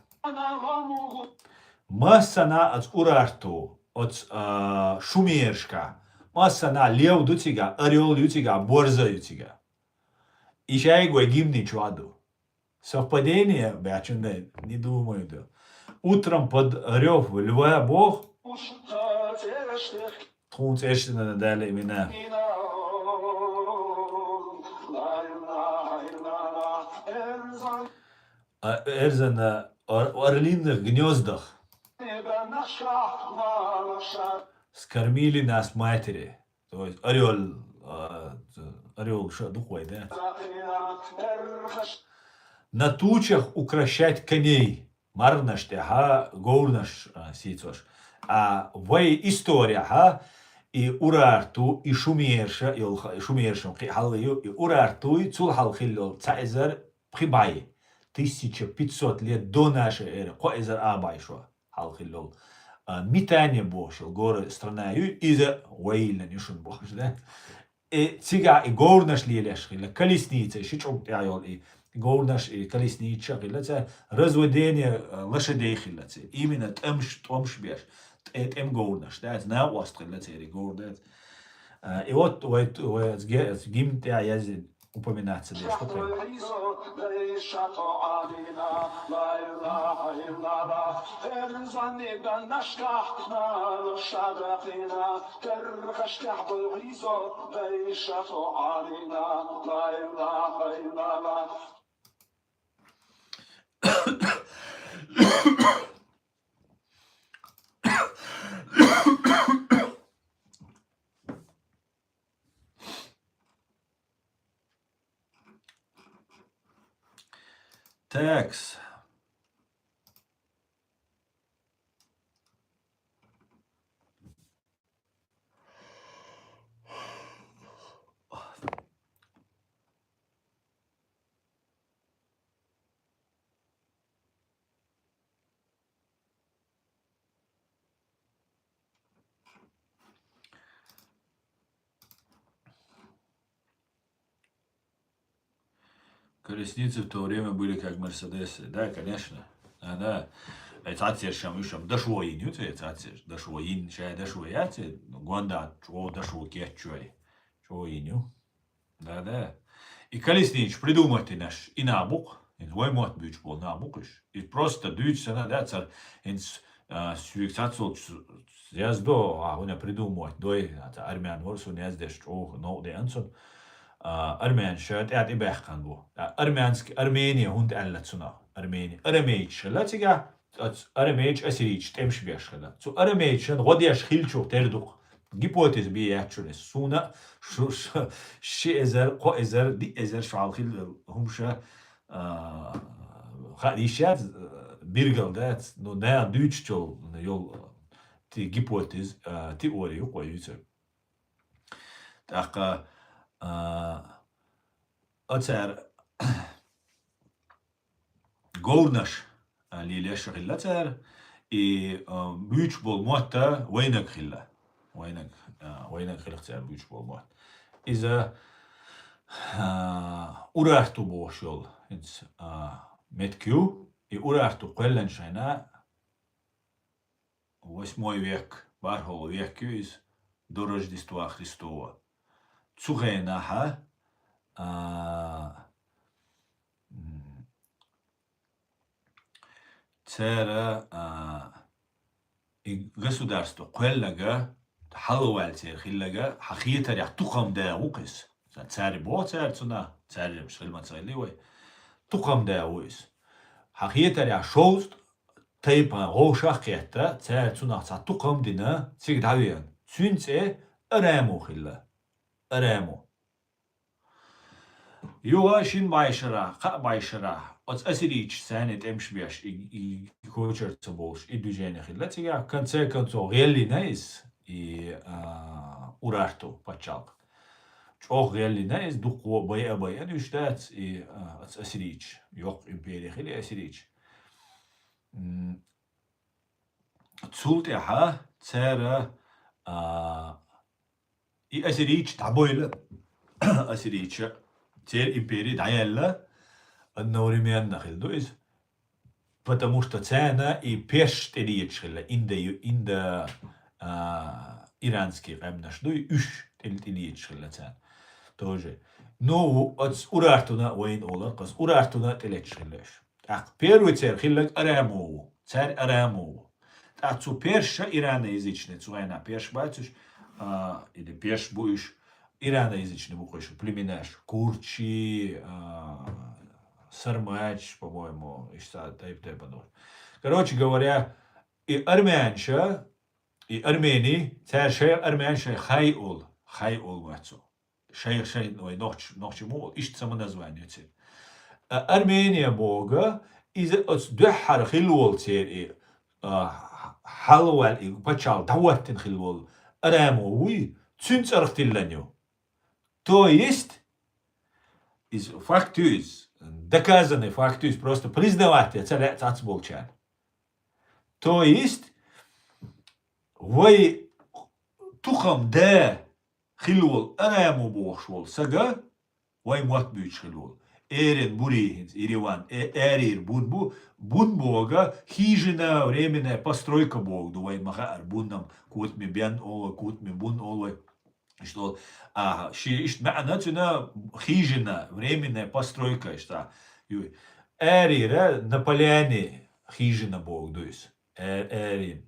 Массана от урарту, от шумершка. Массана лев дутига, орел ютига, борза ютига. И шайгу гимни чуаду. Совпадение, бячунда, не думаю, да. Утром под рев льва бог. Тунц эштина дали имена. Эрза на орлиных гнездах скормили нас матери. То есть орел, что духой, да? На тучах укращать коней. Марнаште, гоурнаш сицош. А вой история, и урарту, и шумерша, и шумершам, и урарту, и цулхалхилло, цайзар, прибай. 1500 лет до нашей эры. Коэзар абайшо, халхилло. Митание бошил, горы, страна, и за уэйля нишун бош, да? И цига, и гоурнаш лилеш, колесница, шичок яйол, и гоурнаш, и колеснича, разведение лошадей, именно томш беш. Тем гоурнаш, да, на острый летели гоурнаш. И вот гимн я упоминаться здесь. Такс. Колесницы в то время были как Мерседесы. Да, конечно. Да. Jetzt atceršam višam dašvojiņu, jūs atcerš, dašvojiņu, šeit dašvojiet, gondā šo dašvo kiečuoj, švojiņu. Да. И колеснич придумати наш и набук, и воймот бюч был набукиш. И просто дючся да цар инс сюксацол яздо, а он придумать дой армян ворсун яздеш о но де ансон. Armēni šeit ēt ibēhkan bu. Armēnija hund ällätsuna. Armēnič lätsiga, armēnič asirič temš bieškada. Su armēničan godiaš hilču terduk. Gipotiz bi jätchunes. Suna şi ezer, ko ezer, di ezer şalkhil humşa khadişat birgeldet. No ne düççol yol ti gipotiz teoriyu koyuyor. Taqa أتر قولناش اللي ليش خلا تر بيوش بول موتا وينك خلا وينك خلا تر بيوش بول موت إذا أورارتو بوشول إنس متكيو أورارتو قلنا شينا восьмой век бархол век из до Рождества Христова Цугейнаха цера и государство quellaga халуал цер хиллага хахиетар я тухам да укис цари бо церцуна цари шилмацайливой тухам да уис хахиетар я шоуст тайпа ошахкета церцуна ца тухам дина циг давиан цүнце араму хилла араму يوغا شين بايشرا قا بايشرا أت أسريج سنة أمش بيش كوتشر تبوش إدوجين خلا تيجا كان سكان تو غيلي نايس أورارتو باتشالك شو غيلي نايس دقوا بايا دوشتات أت أسريج يوق إمبيري خلي أسريج تسولتي ها تسارة أسريج تعبويلة أسريج Теперь империя даяла одновременно хилдуис, потому что цена и перштеличхила инда иранский гамнашдуй уш теличхила цен тоже. Но от урартуна войн олар, каз урартуна теличхилаш. Так первый царь хилак араму, царь араму. Так цу перша ираноязычный, цу айна перш бачуш или перш буиш. Ираноязычный буквально племенаш, курчи, сармач, по-моему, и что-то. Короче говоря, и армянша, и армяне, царь армянша хайол мацо. Шей, ой, ночь мол, ищет само название цель. Армения бога, из духар хилвол цель, халвал и пачал, даваттен хилвол, арамовый, цунцархтилланю. То есть, фактуис, доказанный фактуис, просто признавать это цацболчан. То есть, вы тухам да хилвол араму бошвол сага, вы матбюч хилвол. Эрен бурихинс, Ириван, эрир бун бога, хижина, временная постройка бог, дуай махар, буннам, кут ми бян олой, кут ми бун олой. Что мa'anatuna хижина, временная постройка, что эрира на поляне хижина бог, то есть эри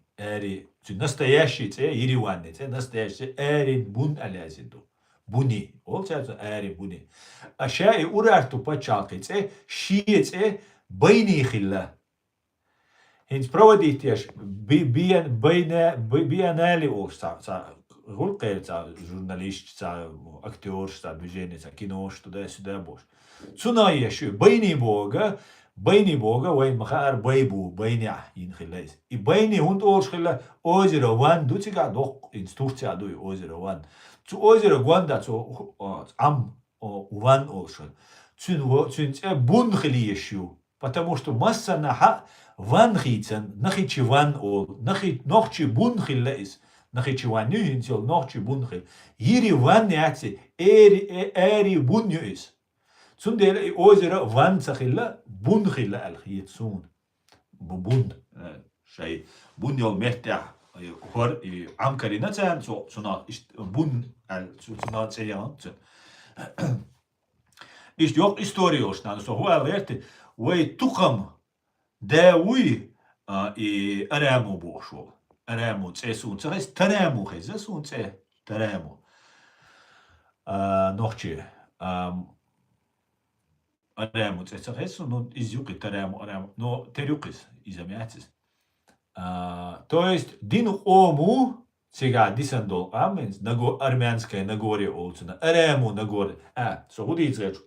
настоящий це Ириван, це настоящий эрин бун алязиду. Буни, олцято эри буни. А ша и урарту пачалки, це шие це байни хилла. Хинс проводитеш биенали олса. Гулкер, журналист, актер, движение, кино, туда-сюда бош. Цуна еще байни бога, вайн махар байбу, байня инхилайс. И байни хунд олшхила озеро ван, дуцига дох инструкция дуй озеро ван. Цу озеро гванда цу ван олшхил. Цунце бунхили еще, потому что масса наха ван хицен, нахичи ван ол, нохчи бунхилайс. Нахичеван nu hintel nochtje bunchel. Hiri wan neatse eri bunju is. Zun dele ozera wan sachilla bunchilla al khitsun. ببون شيء بون يوم مرتاح هور عم كرينا تان صنع بون صنع تيان ist yok istorijos, so hoja lieta, vai tukam dēvui arēmu bošo. Arēmu cēsun, cēs tarēmu, hezasun cē tarēmu. Nohči, arēmu cēs hezasun, no izjuki tarēmu, no terjukis izamjācis. То есть, dinu omu, сега дисандол амens, армянская Нагорье олцена, арему Нагорье. So hudīts rēču,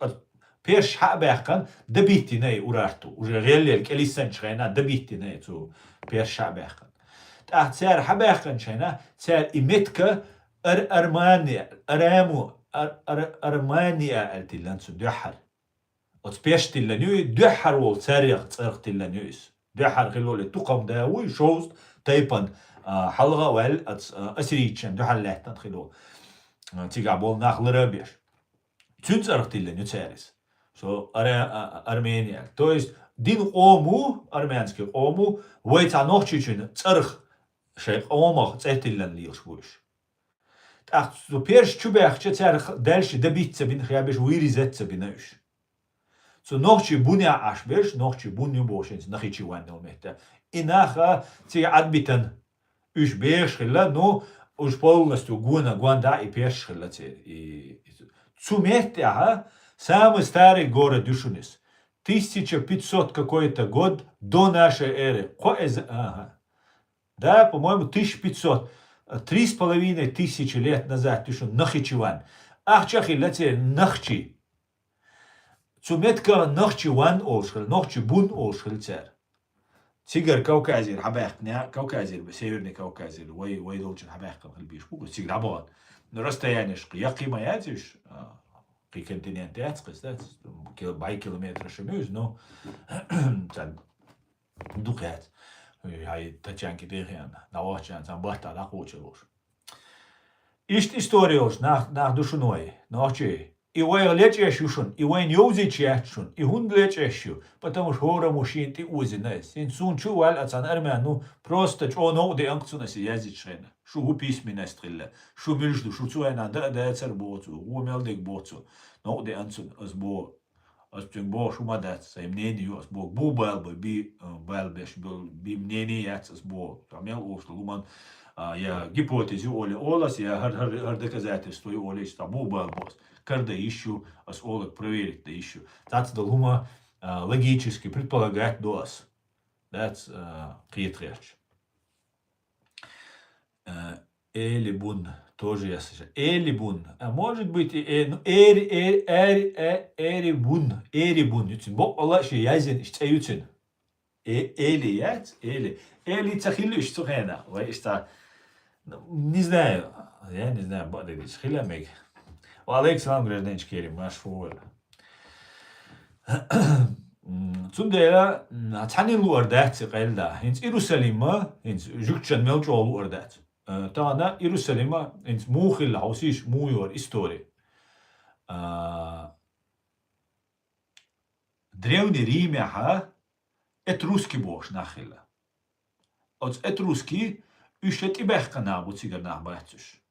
pērš hābēkan, dabīti nei urārtu, уже реалиel, kelisen črēnā, dabīti nei, so pērš hābēkan. Tā cēr hābēkan črēnā, cēr imitka Armānija, aremu, Armānija eltillan, so duhar. Ots pērš tillan jūi, duhar vol cēriaq cēriq tillan jūis. Duhar khiloli tuqam dāwui, šoust, taipan, حلقة وال أسريتشن دو حلات تدخلوا تيجابول ناخل ربيش تونس أرتيلا نتسارس so أرمينيا то есть دين قومو أرميانسكي قومو ويتا نوخشيشن تسرخ شيء قومه تسيتيلا ليش بوش تأخذ so بيرش تشوبيخ تسرخ دالش دبيت بين خيابش ويريزت بيناش so نوخشي بنيا عشبش نوخشي بنيو بوشنس نخيشي وانو مهتا إناخا تيجا عدبتن Už bēškhila, no už полностью гуанда и пешkhila. Цумертя, самый старый город Дюшунис. 1500 какой-то год до нашей эры. Да, по-моему, 1500. 3500 лет назад Дюшун, Нахичеван. Ахчахила те Нахчи. Цуметка Нахчеван олшхил, Нахчебун олшхил цер. سيجر كوكازير حباقنا كوكازير بسيرني كوكازير وي دولش حباقنا البيش بوكو سيجر عباد نرستا يانش قياقي ما ياتش قي كنتينيان تاتس قستات باي كيلومتر شموز نو تان دوقات هاي تاتشان كديريان نواچان تان باتا داقوچلوش إشت إستوريوش ناخ دушунoi ناخчи И вай лечешушун, и вай ньюзичешун, и хун лечешу, потому что хора мужчин ты узинес. Ин сун чувал, а цан армян, ну просто чо но де анкцунаси язычрена. Шу гу письменная стрелла, шу между, шу цуэна, да цар боцу, гу мелдик боцу, но де анцун азбо, азбо бо шумадат, са мнению азбо, бу балбы, би балбеш, би мнение яц азбо, тамел офту, луман, я гипотезу оли олас, я хар доказательство оли, что бу балбос. Когда ищу, асолог проверить, да ищу. Так да лума логически предполагать дос. That's хитряч. Элибун тоже я слышал. Элибун. А может быть эрибун. Эрибун. Ютин. Бог Allah şey yazın işte ютин. Эли яц. Эли цахилу что хена. Вы что? Не знаю. Я не знаю, что это. Хиламег. Александр Гражданич Керим, наш фуэр. Цундера цанилу ордат қайлда. Инс Иерусалима, инс жүкчен мелчолу ордат. Тана Иерусалима, инс мухил хаусиш муйор история. Древний Римяха этрусский бош нахила. От этрусский üşet ibähkana bu tsigarnah bahtsüş.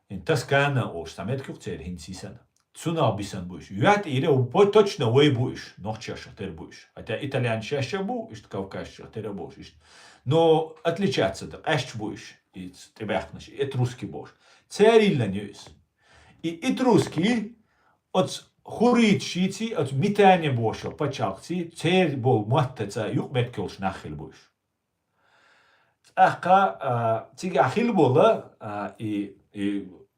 In Тоскана ош, самет кюрцер хинсисан. Цуна бисан буш. Юат ире по точно вой буш. Нох чаша тер буш. Хотя итальян чаша бу, ишт кавказ тер буш. Но отличаться так. Эш буш. И тебяхнаш. Этрусский бош. Церилла ньюс. И этрусский от хурит шити от митане боша пачалци цер бол маттаца юкмет кюлш нахил буш. Ахка тига хил бола и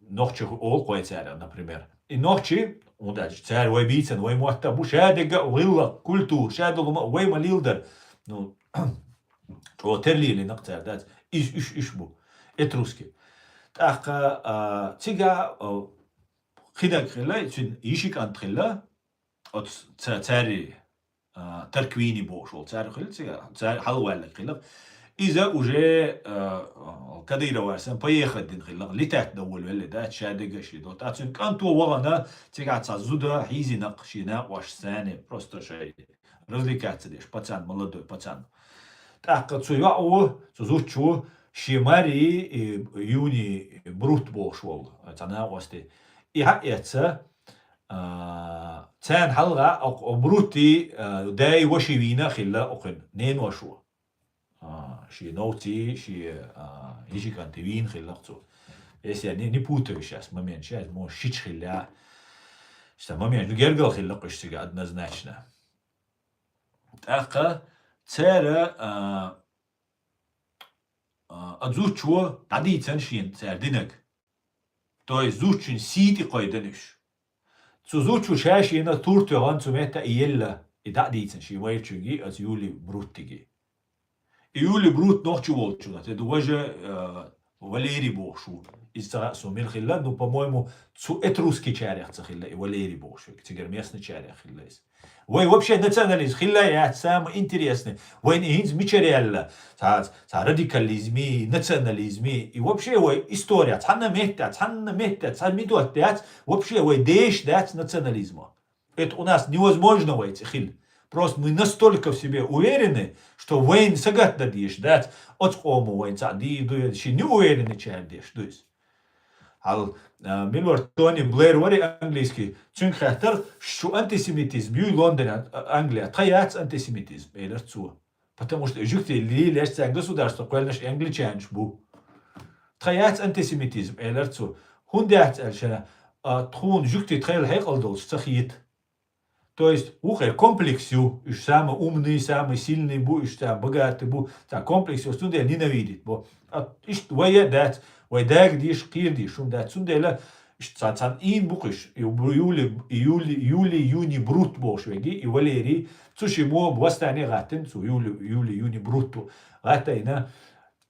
ночи ол коэцера, например. И ночи, удачи, царь вой бицен, вой муаттабу, шадега уилла культур, шадега вой малилдер. Ну, о терлили нактер, да, иш бу, этруски. Так, тига хидак хилла, чин ишикан хилла, от цари тарквини бошол, царь хилла, тига, царь халуэлла хилла. إذا уже كديرة وارسن поехать دين خلا لتات دول ولا ده شادق شيء دوت أتون كان تو وغنا تيجي تعزودا هيزي نقشينا واش ثاني просто شيء развлекаться дешь, пацан, молодой пацан. Так, цуя цузучу, шимари, юни, брут бошвол, цана ости. И это تان حلقة أو بروتي داي وشي وينا خلا أقن نين وشوا شي نوتي شي هيجي كان تبين خلا قصو بس يعني نبوته وشاس ما مين شاس مو شيش خلا شتا ما مين جرجل خلا قش تقعد نزناشنا تأخا تارا أزوجوا تعدي تنشين تار دينك توي زوجين سيدي قايدنش Zuzuchu shashi na turtu han zu meta iella I da dicen shi welchugi as juli bruttigi. Juli brut noch chu volchu da du waje Valeri bokshu. Isa so mil khilla no по-моему zu etruski чарях khilla Valeri bokshu. Тигер местный чарях khilla is. Вой вообще националист khilla я самое интересное. Вой инз мичерелла. Та радикализми, национализми и вообще вой история. Цанна метта, цан мидуаттят. Вообще вой деш дат национализма. Это у нас невозможно вой хил. Просто мы настолько в себе уверены, что войн сагат дадиш, дать от кому войн цади дует, что не уверены чардиш, то есть. Ал Милвар Тони Блэр вари английский, чун хатер, что антисемитизм, ю Лондон, Англия, таяц антисемитизм, элер цу. Потому что жюкте ли лишь государство, квельнаш англичанш бу. Таяц антисемитизм, элер цу. Хундят эльшена, тхун жюкте трейл хекалдол, стахит. То есть, ухе комплексю, уж самый умный, самый сильный бу, уж самый богатый бу, та комплексю, стунде ненавидит, бо. А ишь, вая дать, вай даг диш, кир диш, шум дать, стунде ишь, цан ин букиш, и юни брут бошвеги, и Валерий, цуши мо, бастане гатен, цу юни бруту, гатайна,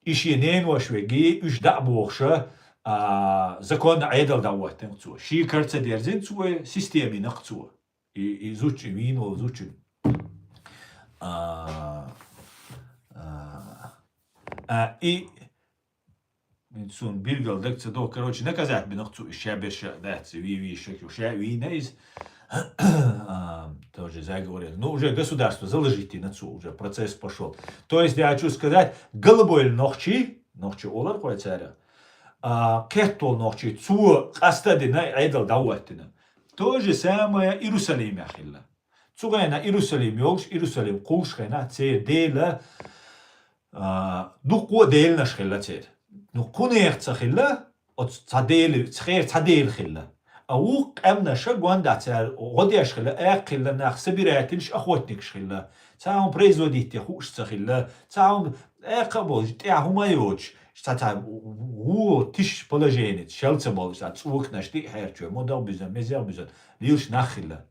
ишь енен бошвеги, уж да боша, закон айдал даватен, цу, ши карца дерзин, цу, системи нах цу. Изучим вино, изучим. И сун биргал декце до, короче, наказать бы нахцу щебеша, дается, шекю, винейз, тоже заговорил. Ну, уже государство, заложите на цу, уже процесс пошел. То есть, я хочу сказать, голубой нохчи олар, кой царя, кеттол нохчи, цу, астадина, айдал даватина. То же самое Иерусалим ахилла. Цугайна Иерусалим йолш, Иерусалим кулш хайна цер дела, дуко дельна шхилла цер. Ну кунех цахилла, от цадел, цадел хилла. Аук амна шагуан да цер, годяш хилла, ахилла нах собирательш охотник шхилла. Цаум производитель хуш цахилла, цаум эхабол, тяхума йоч. Стата тиш положение, шелца бол, цук нашти херчу, модал бизан, мезял бизан, лилш нахилла.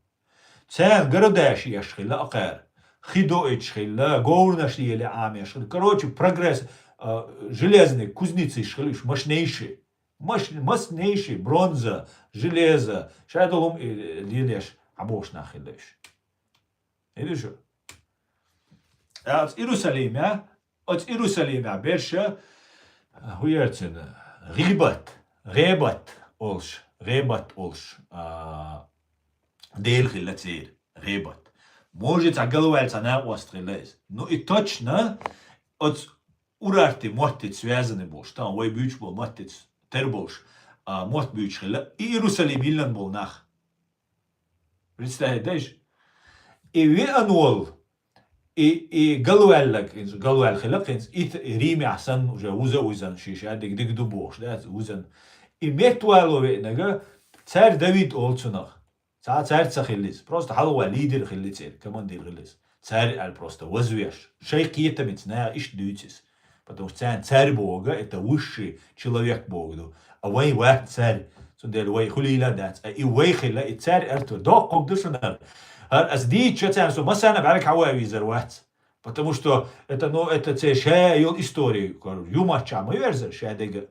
Цен городаши яшхилла акар, хидоич хилла, гоурнаши или ами яшхилла. Короче, прогресс железный, кузницы шхилиш, мощнейший, бронза, железо, шайдолум лилеш, абош нахиллаш. Видишь? От Иерусалима, Берша, хуярцин, ребат олш, дейл хиллацир, ребат. Может, оголовается на острелез. Ну и точно, от урарти мотиц связаны был, что он вой бюч был мотиц терболш, мот бюч хилла, и Иерусалим илан был нах. Представляешь? И ви ануал, и галуэл хилакинс, и Рими асан уже узан шиша, дик дубош, да, узан. И метуалове нага царь Давид олцунах. Царь цахилис, просто халуа лидер хилицер, командир хилис. Царь просто возвеш. Шейх етамец на иш дютис. Потому что царь Бога это высший человек Бога. А вай царь, сундел вай хулила дат. И вай хила и царь эрту док когдушнар. Аздит что-то, что масана барак хавави зарват. Потому что это, ну, это шейл историю. Юмача, мы верзер, шеядега.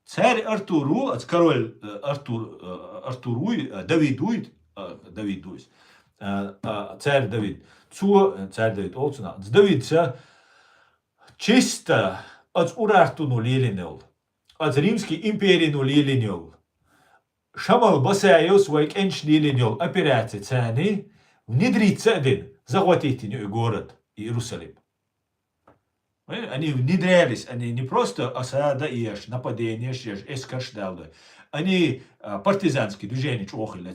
Царь Артуру, король Артуруй, Давидуй, царь Давид. Царь Давид, олцуна. Давид, чисто от Урартуну лилинел, от Римской империи ну лилинел. Шамал басайос вайк энш лилинел операция цани, внедриться один, захватить город Иерусалим. Они внедрялись, они не просто осада ешь, нападение ешь, эскаршдалды. Они партизанские движения чухали.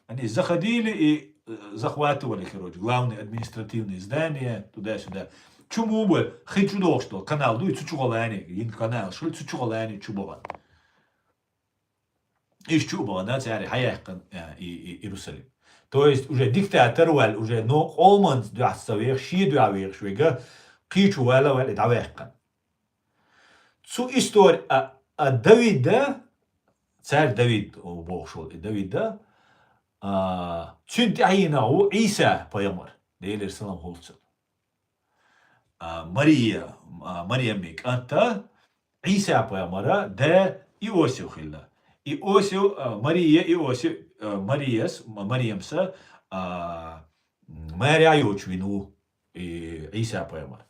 Они заходили и захватывали, короче, главные административные здания, туда-сюда. Чему бы, хоть чудо, что канал, ну и цучугалани, канал, что цучугалани чубован. Из чубова, да, царь, хаяхкан Иерусалим. То есть уже диктатор, уже, но олман дуасавех, ши дуавех, швега, قيشو ولا دعواقا سو история Давид да царь Давид بوخشول Давид да سنت عينه عيسى بيامر ديل السلام هولسل مريم ميك أنت عيسى بيامر ده إيوسيو خلا إيوسيو مريم إيوسيو مريم سا مريا يوچوينو عيسى بيامر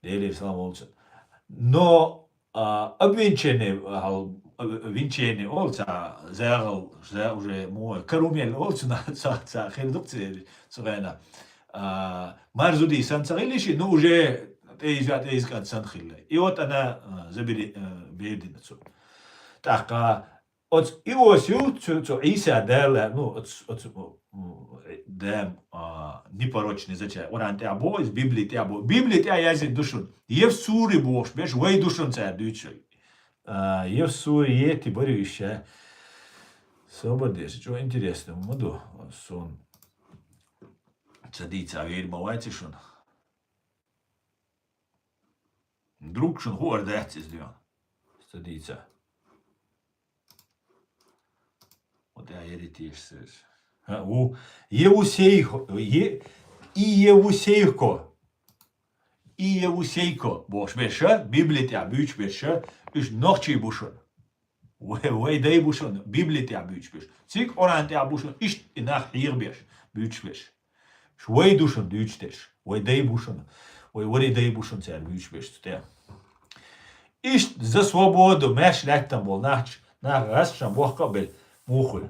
Дели слава Отцу. Но обвинчение Отца зерал уже мой карумел Отцу на цаца хелдукце цугана. Марзуди санцарилиши, но уже из санхилла. И вот она забери бединцу. Так, от Иосию цу Иса дала, ну от дем непорочный зачай. Оран те або из Библии те або. Библии те язык душун. Ев сури бож, беш, вей душун царь дючой. Ев сури е ти борюща. Сободеш, что интересно, моду сон. Цадица авер маватишун. Друг шун хуар датис дюн. Цадица. Вот я еритишь. У Евусейко, Евусейко, бош беша, Библия тебя бюч беша, уж ночи бушон. Вей дай бушон, Библия тебя бюч беш. Цик оран тебя бушон, иш инах хир беш, бюч беш. Вей душон бюч теш, вей дай бушон, вей дай бушон цер бюч беш тя. Иш за свободу меш леттам бол нах раз шам бог кабел мухуль.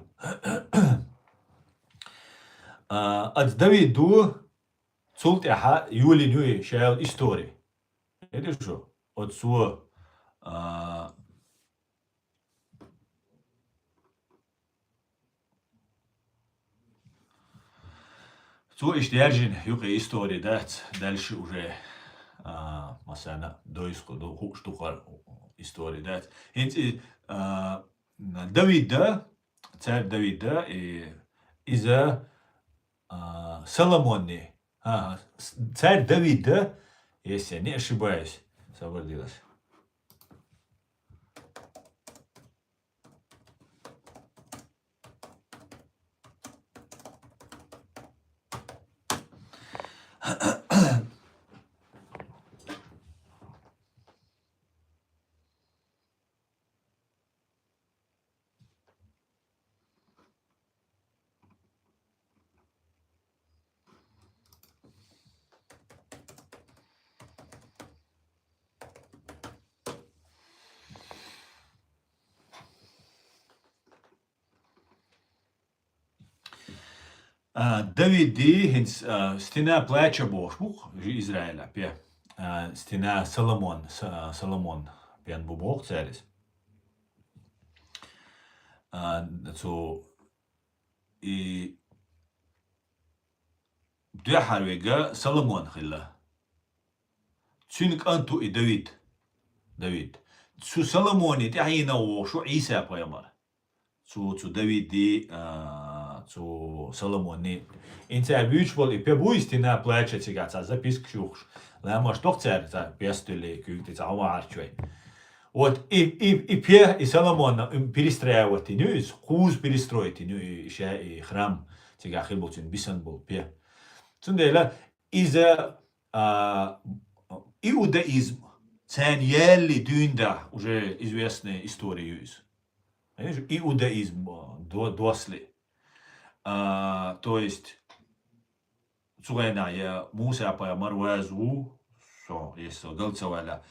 От Давиду цултяха юли нюи шайл истории. Это что? От су иштяржин юки истории, да, дальше уже масана доиску до штука истории, да. Давида, царь Давида и из-за Соломоне. Царь Давида, если я не ошибаюсь, совладелась. Давиди хинс стена плача бошбух Израиля пе стена Соломон пен бубох царис. So и дяхарвега Соломон хилла. Цюник анту и Давид. Цу Соломони тяхина вошо Иса поймар. Цу Давиди цу Соломони. Инца бючбол и пебуистина плача цигаца записк шухш. Лама штох царь за пестули кюкти цава арчвей. Вот и Пе, и Соломон перестраивать инюис, хуз перестроить инюис, и храм цигахил был цин бисан был Пе. Цундела из-за иудаизм, цен ели дюнда, уже известная история из. Иудаизм досли. То есть цугайна я Муса по Марвазу, если галцевала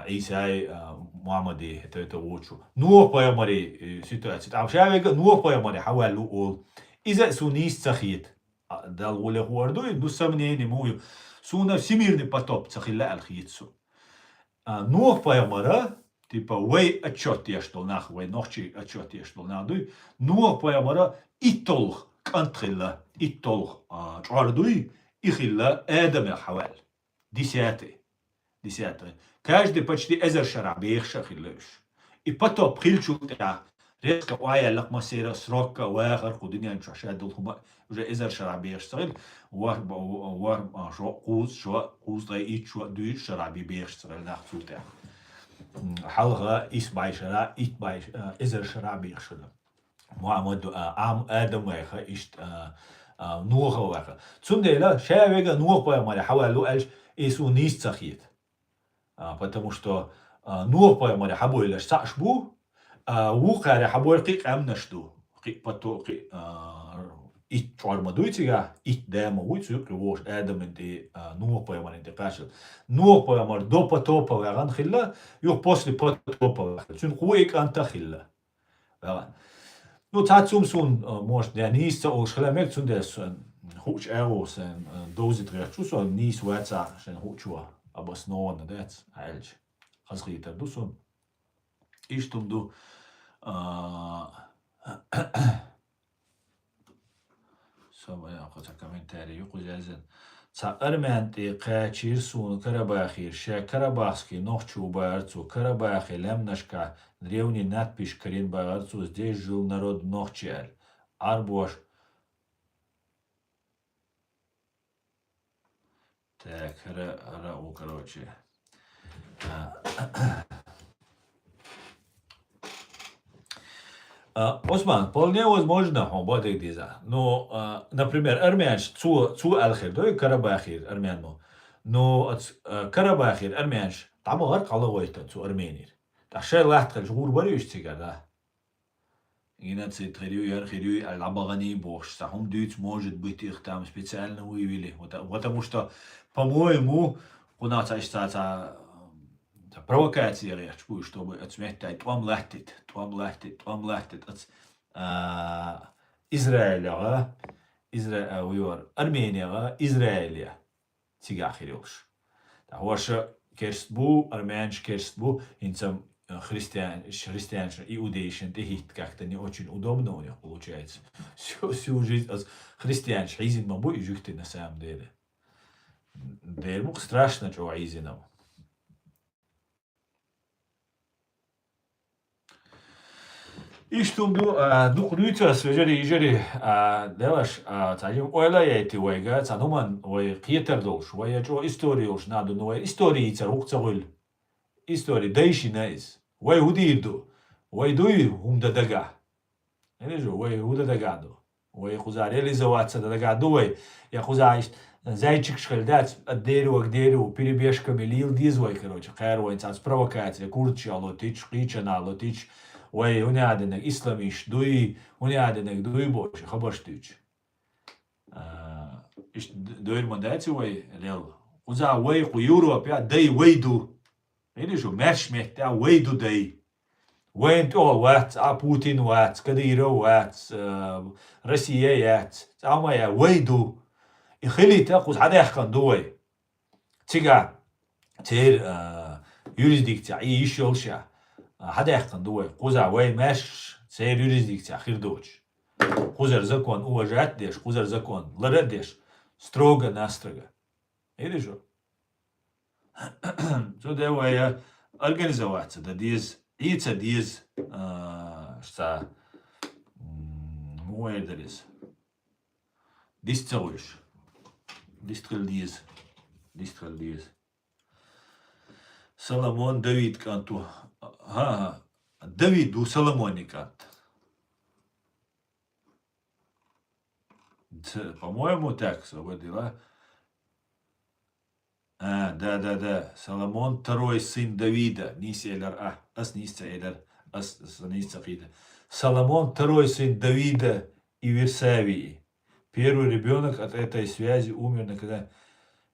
Исай Мухаммади это учу. Но по Мари ситуация. А шавега но по Мари хавалу ол. Иза сунис цахит. дал гуле хуардуй, ну сомнений мою. Суна всемирный потоп цахилла алхицу. Нух паямара, типа вей отчет я что нах, вей нохчи отчет я что надуй. Нух паямара иттолх кантрилла, иттолх чардуй, ихилла эдаме хавал. Десятый. Десятый. Каждый почти эзер шара бейхша хиллеш. И потоп хильчу тя. Резко уая лакма сера срока уахар худинян шашадул хума уже эзер шара бейхша war شو قوس ضي إيش شو دوي شرابي بيشتغل ناخذ تاع حلقة إيش بايشرا إيش بايش إزر شرابي يخشلا محمد عام آدم ويخا إيش نوخ ويخا تسمى شيء ويجا نوخ بيا مالي حوالو إيش إيسو نيس تخيت потому что نوخ بيا مالي حبوا إلش تعشبو وقاري حبوا قيق أمنشتو قيق بتو قيق it armaduytiga it demo uitsu kloos эдамenti нуопаямар интекашл нуопаямар допа топа ваган хилла юх после потопа цун хуик анта хилла ваган ну татсум сун может я ниста ол шхламек цун дес хуч эрос дози тречу со нис ваца шен хучуа обоснованно дец альч хазрита дусун иштумду سوما قطع كومنتاري يقول جازن تا ارمانتي قاچير سون كرباخير شا كرباخسكي نوخчу барцу كرباخي лемнашка древний надпись Карин барцу здесь жил народ нохчаль арбош так рау короче Осман, вполне возможно, он будет диза. Но, например, армян, цу алхир, да и Карабахир, армяну. Но Карабахир, армян, там гар қалауайта, цу армянир. Так шай лахтхал, жгур барюш тига, да. Гина цитхирю, аль-Абагани бохш. Сахум дюц может быть их там специально вывели. Потому что, по-моему, у нас остается провокация речь, чтобы отметить твам лахтит, от Израиля, Армения, Израиля, тига хирюш. Так ваше керстбу, армянш керстбу, инцам христианш, иудейшин, тихит как-то не очень удобно у них получается. Всю жизнь от христианш, изин мабу и жухты на самом деле. Дермук страшно, что изином. Иштумду дуқнуйта свежери делаш цадим ойлаяйти вайга цадуман вай қиетардолш вай жо историош наду новай истории царухцагул истории дайши найс вай худирду вай дуй хумдадага элежо вай худадагадо вай хузар елизаватса дадагадо вай я хузаиш зайчик шхальдац дерево перебежками лил дизвай короче хайрвай цац провокация курчи алотич қичана алотич وای اون عادنک اسلامیش دوی اون عادنک دوی باشه خبرش دیوچ ایش دویر منداتی وای لیل اوزا وای قیورو بیا دی وای دو ایلیشو مرش مهتا وای دو دی وای انتو وات پوتین وات کدیرو وات روسیه وات اما یا وای دو خیلی تا خوز عده اخکان دوی تیگا تیر юрисдикция ایش یولشه هذا يحكي دوي قوزا وين ماش سير يوريزديك أخير دوش قوزر زكون هو جات ديش قوزر زكون لرد ديش ستروغا ناسترغا إيه شو شو ده ويا организоваться да диз ица диз что мой дерис дистрилш дистрил диз Соломон Давид канту Давиду Соломоникат. По-моему, так сводила. Да. Соломон второй сын Давида. Нисейлер, нисейлер, нисейлер. Соломон второй сын Давида и Версавии. Первый ребенок от этой связи умер когда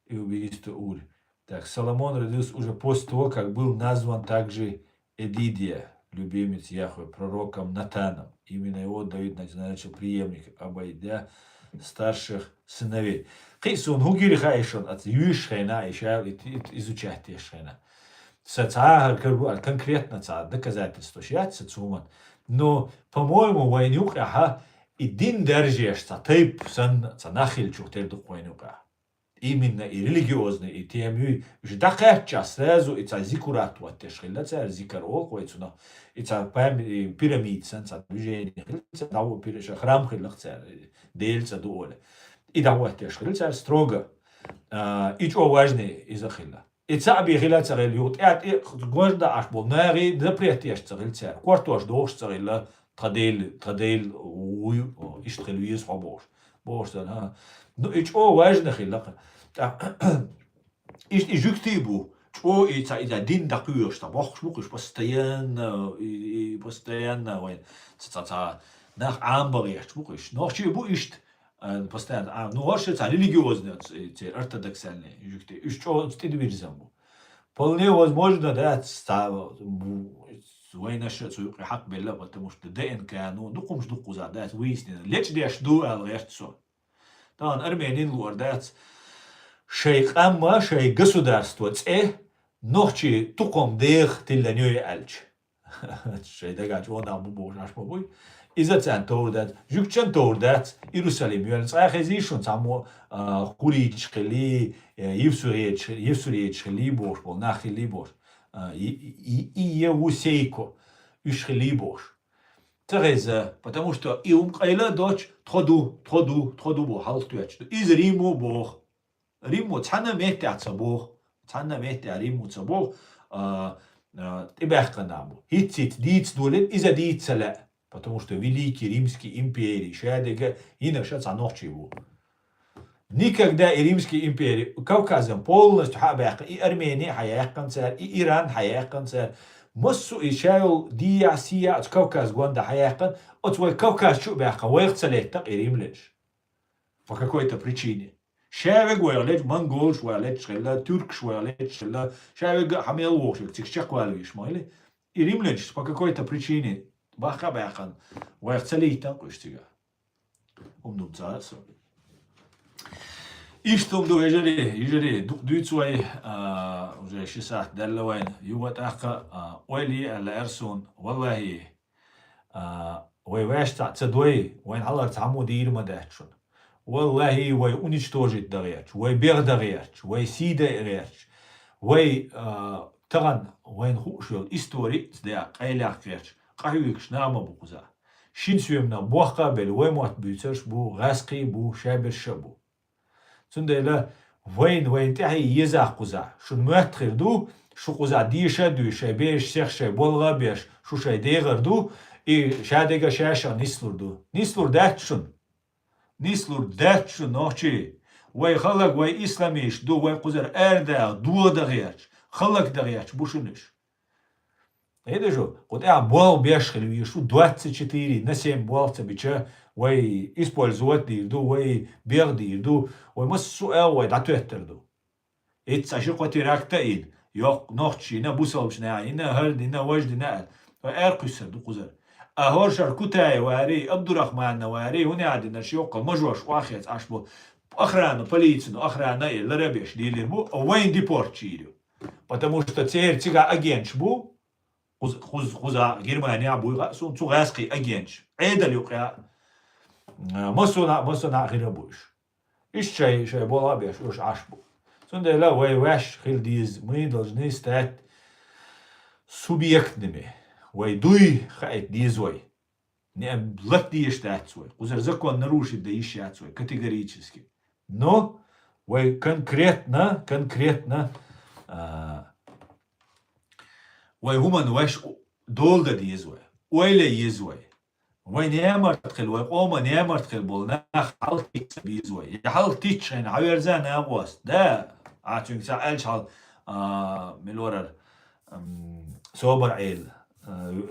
и убийство Уль. Так, Соломон родился уже после того, как был назван также Эдидия, любимец Яхве, пророком Натаном. Именно его Давид назначил преемник Абайдя старших сыновей. Қисын хугири хайшон от юшхайна еще изучать ешхайна. Сацагар конкретно доказательство шьяться цуман. Но, по-моему, войнюка и дин держишься, ты сан нахил чухтель духойнюка. Именно и религиозный, и тем ждакать час сразу и зикурат вот те шхилля, зикар олкойцуна, и пирамид, сан движение, дау пиреша храм хиллахцер, дельца дуоле. И дау те шхилля строго, и что важный из ахилля. И цаби хилля царил ют, и гожда аж был нари, да приятеш царил цар, квартош дош царил, традел иштрелюис хабош. Бош, да, ну и что важный хилля. Ist justibu, что это дин дакуешь, там ох шмукиш постоянно, вайн, nach амбареш шмукиш, но чего ist постоянно, ну вообще это религиозные, ортодоксальные жукты, и что стыд вирзаму. Вполне возможно, да, وين الشيء حق بالله потому что ДНК ну кумш дуку за да выяснено лечь деш ду алгерцо там армянин лордец шейх амма шей государство ночи туком дех тиланёй альч шей дагаж он там божаш побой из-за центурдат жукчан турдат Иерусалим юэлцахезишон само хуричхли евсуречхли бош бол нахли бош и Евусейко ушхли бош Тереза, потому что и кайла дочь тходу бо халтуяч из Риму бог Риму цана метяца бог цана метя Риму ца бог тибахканаму хитцит диц дулет из-за дицела потому что великий римский империй шадега иначе цанохчиву никогда и Римской империи Кавказом полностью хабяка и Армения хаяхкан цар и Иран хаяхкан цар مسو إشايل دي سيا كوكاز غوندا حياقا أتوي كوكاز شو بيحقا ويغتسلت تقريم ليش по какой-то причине. Шавег ويغلت منغولش ويغلت شغلا تركش ويغلت شغلا شавег حميل ووشك تكشك ويغلش مايلي إريم ليش по какой-то причине баха бяхан ويغتسلت تنقشتيغا умдум царасо. И что мду ежели дуйцуай уже 60 дальлавайн юват аха ойли ala эрсун والله ويواشتا цедой وين алар цаму дирма дачун والله وي уничтожить дагяч وي бег дагяч وي сида дагяч وي таган وين хушул историк да кайлах гяч кайвикш нама букуза шинсуемна бохка бел وي мот бюцерш бу гасқи бу шабер шабу سندلا وين تحي يزاق قزا شو المؤخر دو شو قزا ديشة دوشة بيش سخشة بولغا بيش شو شي ديغر دو إي شاديغا شاشة نسلور داتشون نوشي وي خلق وي إسلاميش دو وي قزر أردا دو دغياتش خلق دغياتش بوشنش هيدا جو قد بول بيشخل شو 24 на 7 болца бича وي использовать дирду وي بيغ دирду وي مسؤال وي داتوتردو اتس اشي قتيراكتا إن يوق نوخشي نا بوسالش نا إنا هرد إنا وجد نا وارقسر دو قزر أهور شركوتاي واري عبد الرحمن واري هنا عندنا شيوق مجوش واخيت اشبو охрану полицию охрана и ларабеш дилербу وين депортчирю потому что церцига агентш бу خذ جرمانيا بويغا سون تغاسقي أجينش عيدا اليوقع مصنع غير بوش إيش شيء بولا بيش وش عشبو سون ده لا واش خيل ديز мы должны стать субъектными дуй خايت дизой не блатные штат свой кузер закон нарушить да ищать свой категорически но конкретно وهما نواش دول ده ديزوي ويلا يزوي وين يامرت خل وقوم يامرت خل بولنا حالتي بيزوي حالتي تشين عيرزان أبواس ده عشان سأل شال ملورر صوبر عيل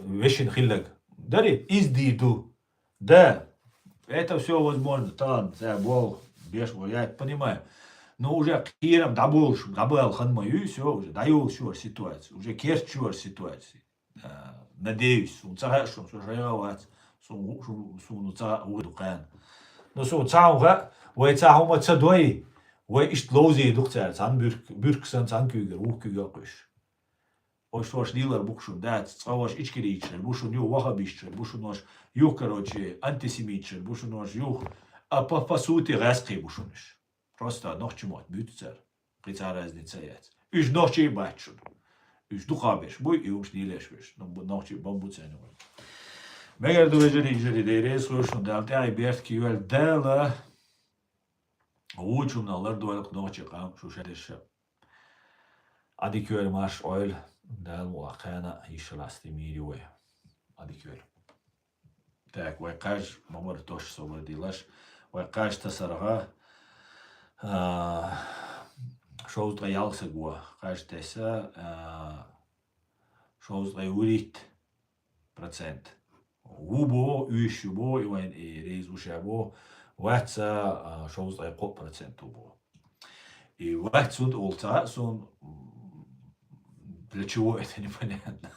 ويشين خلق داري إز دي دو ده это все возможно там забол беш я это понимаю но уже кирам дабыл ханмаю все уже даю всю ситуацию уже керчу ситуации надеюсь он цагаш что жаявать сунуца удукан No so Zauge, wo jetzt auch mal zu doi, wo ist lose durch zuerst an Bürgsens anküger, uküger kusch. Oš vaš dealer bukšun dec, vaš ičkeričer, bušun ju vahabiščer, bušun vaš juh karoče antisemičer, bušun vaš juh, a pa suti reski bušuniš. Prosta noćimot bützer, pricaraznicajec. Üš noći bačun. Üš duhabiš, buj i umš nilešviš, noći bambucenu. Megar du večeri deirez kušun delte ai bert ki juel dela uçumnalar dueluk noći qam şuşedişe. Adi küel marş oil del muaqana işlasti miriwe. Adi küel. Tak ve kaj mamar toş sobadilaş ve kaj tasarga şoz gayalsa gua kaj tesa şoz gayurit процент. Ubo, üşübo, iwen reis uşabo, vatsa şoz gay 40% ubo. И вахт сунд олта сон для чего это непонятно.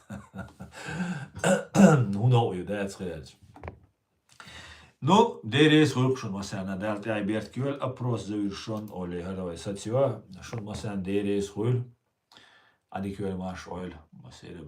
Ну, да, это Ну, дерес хуркшун масана далти айберт кюл опрос завершен оли харавай сатива, шун масан дерес хул, ади кюл маш ойл масere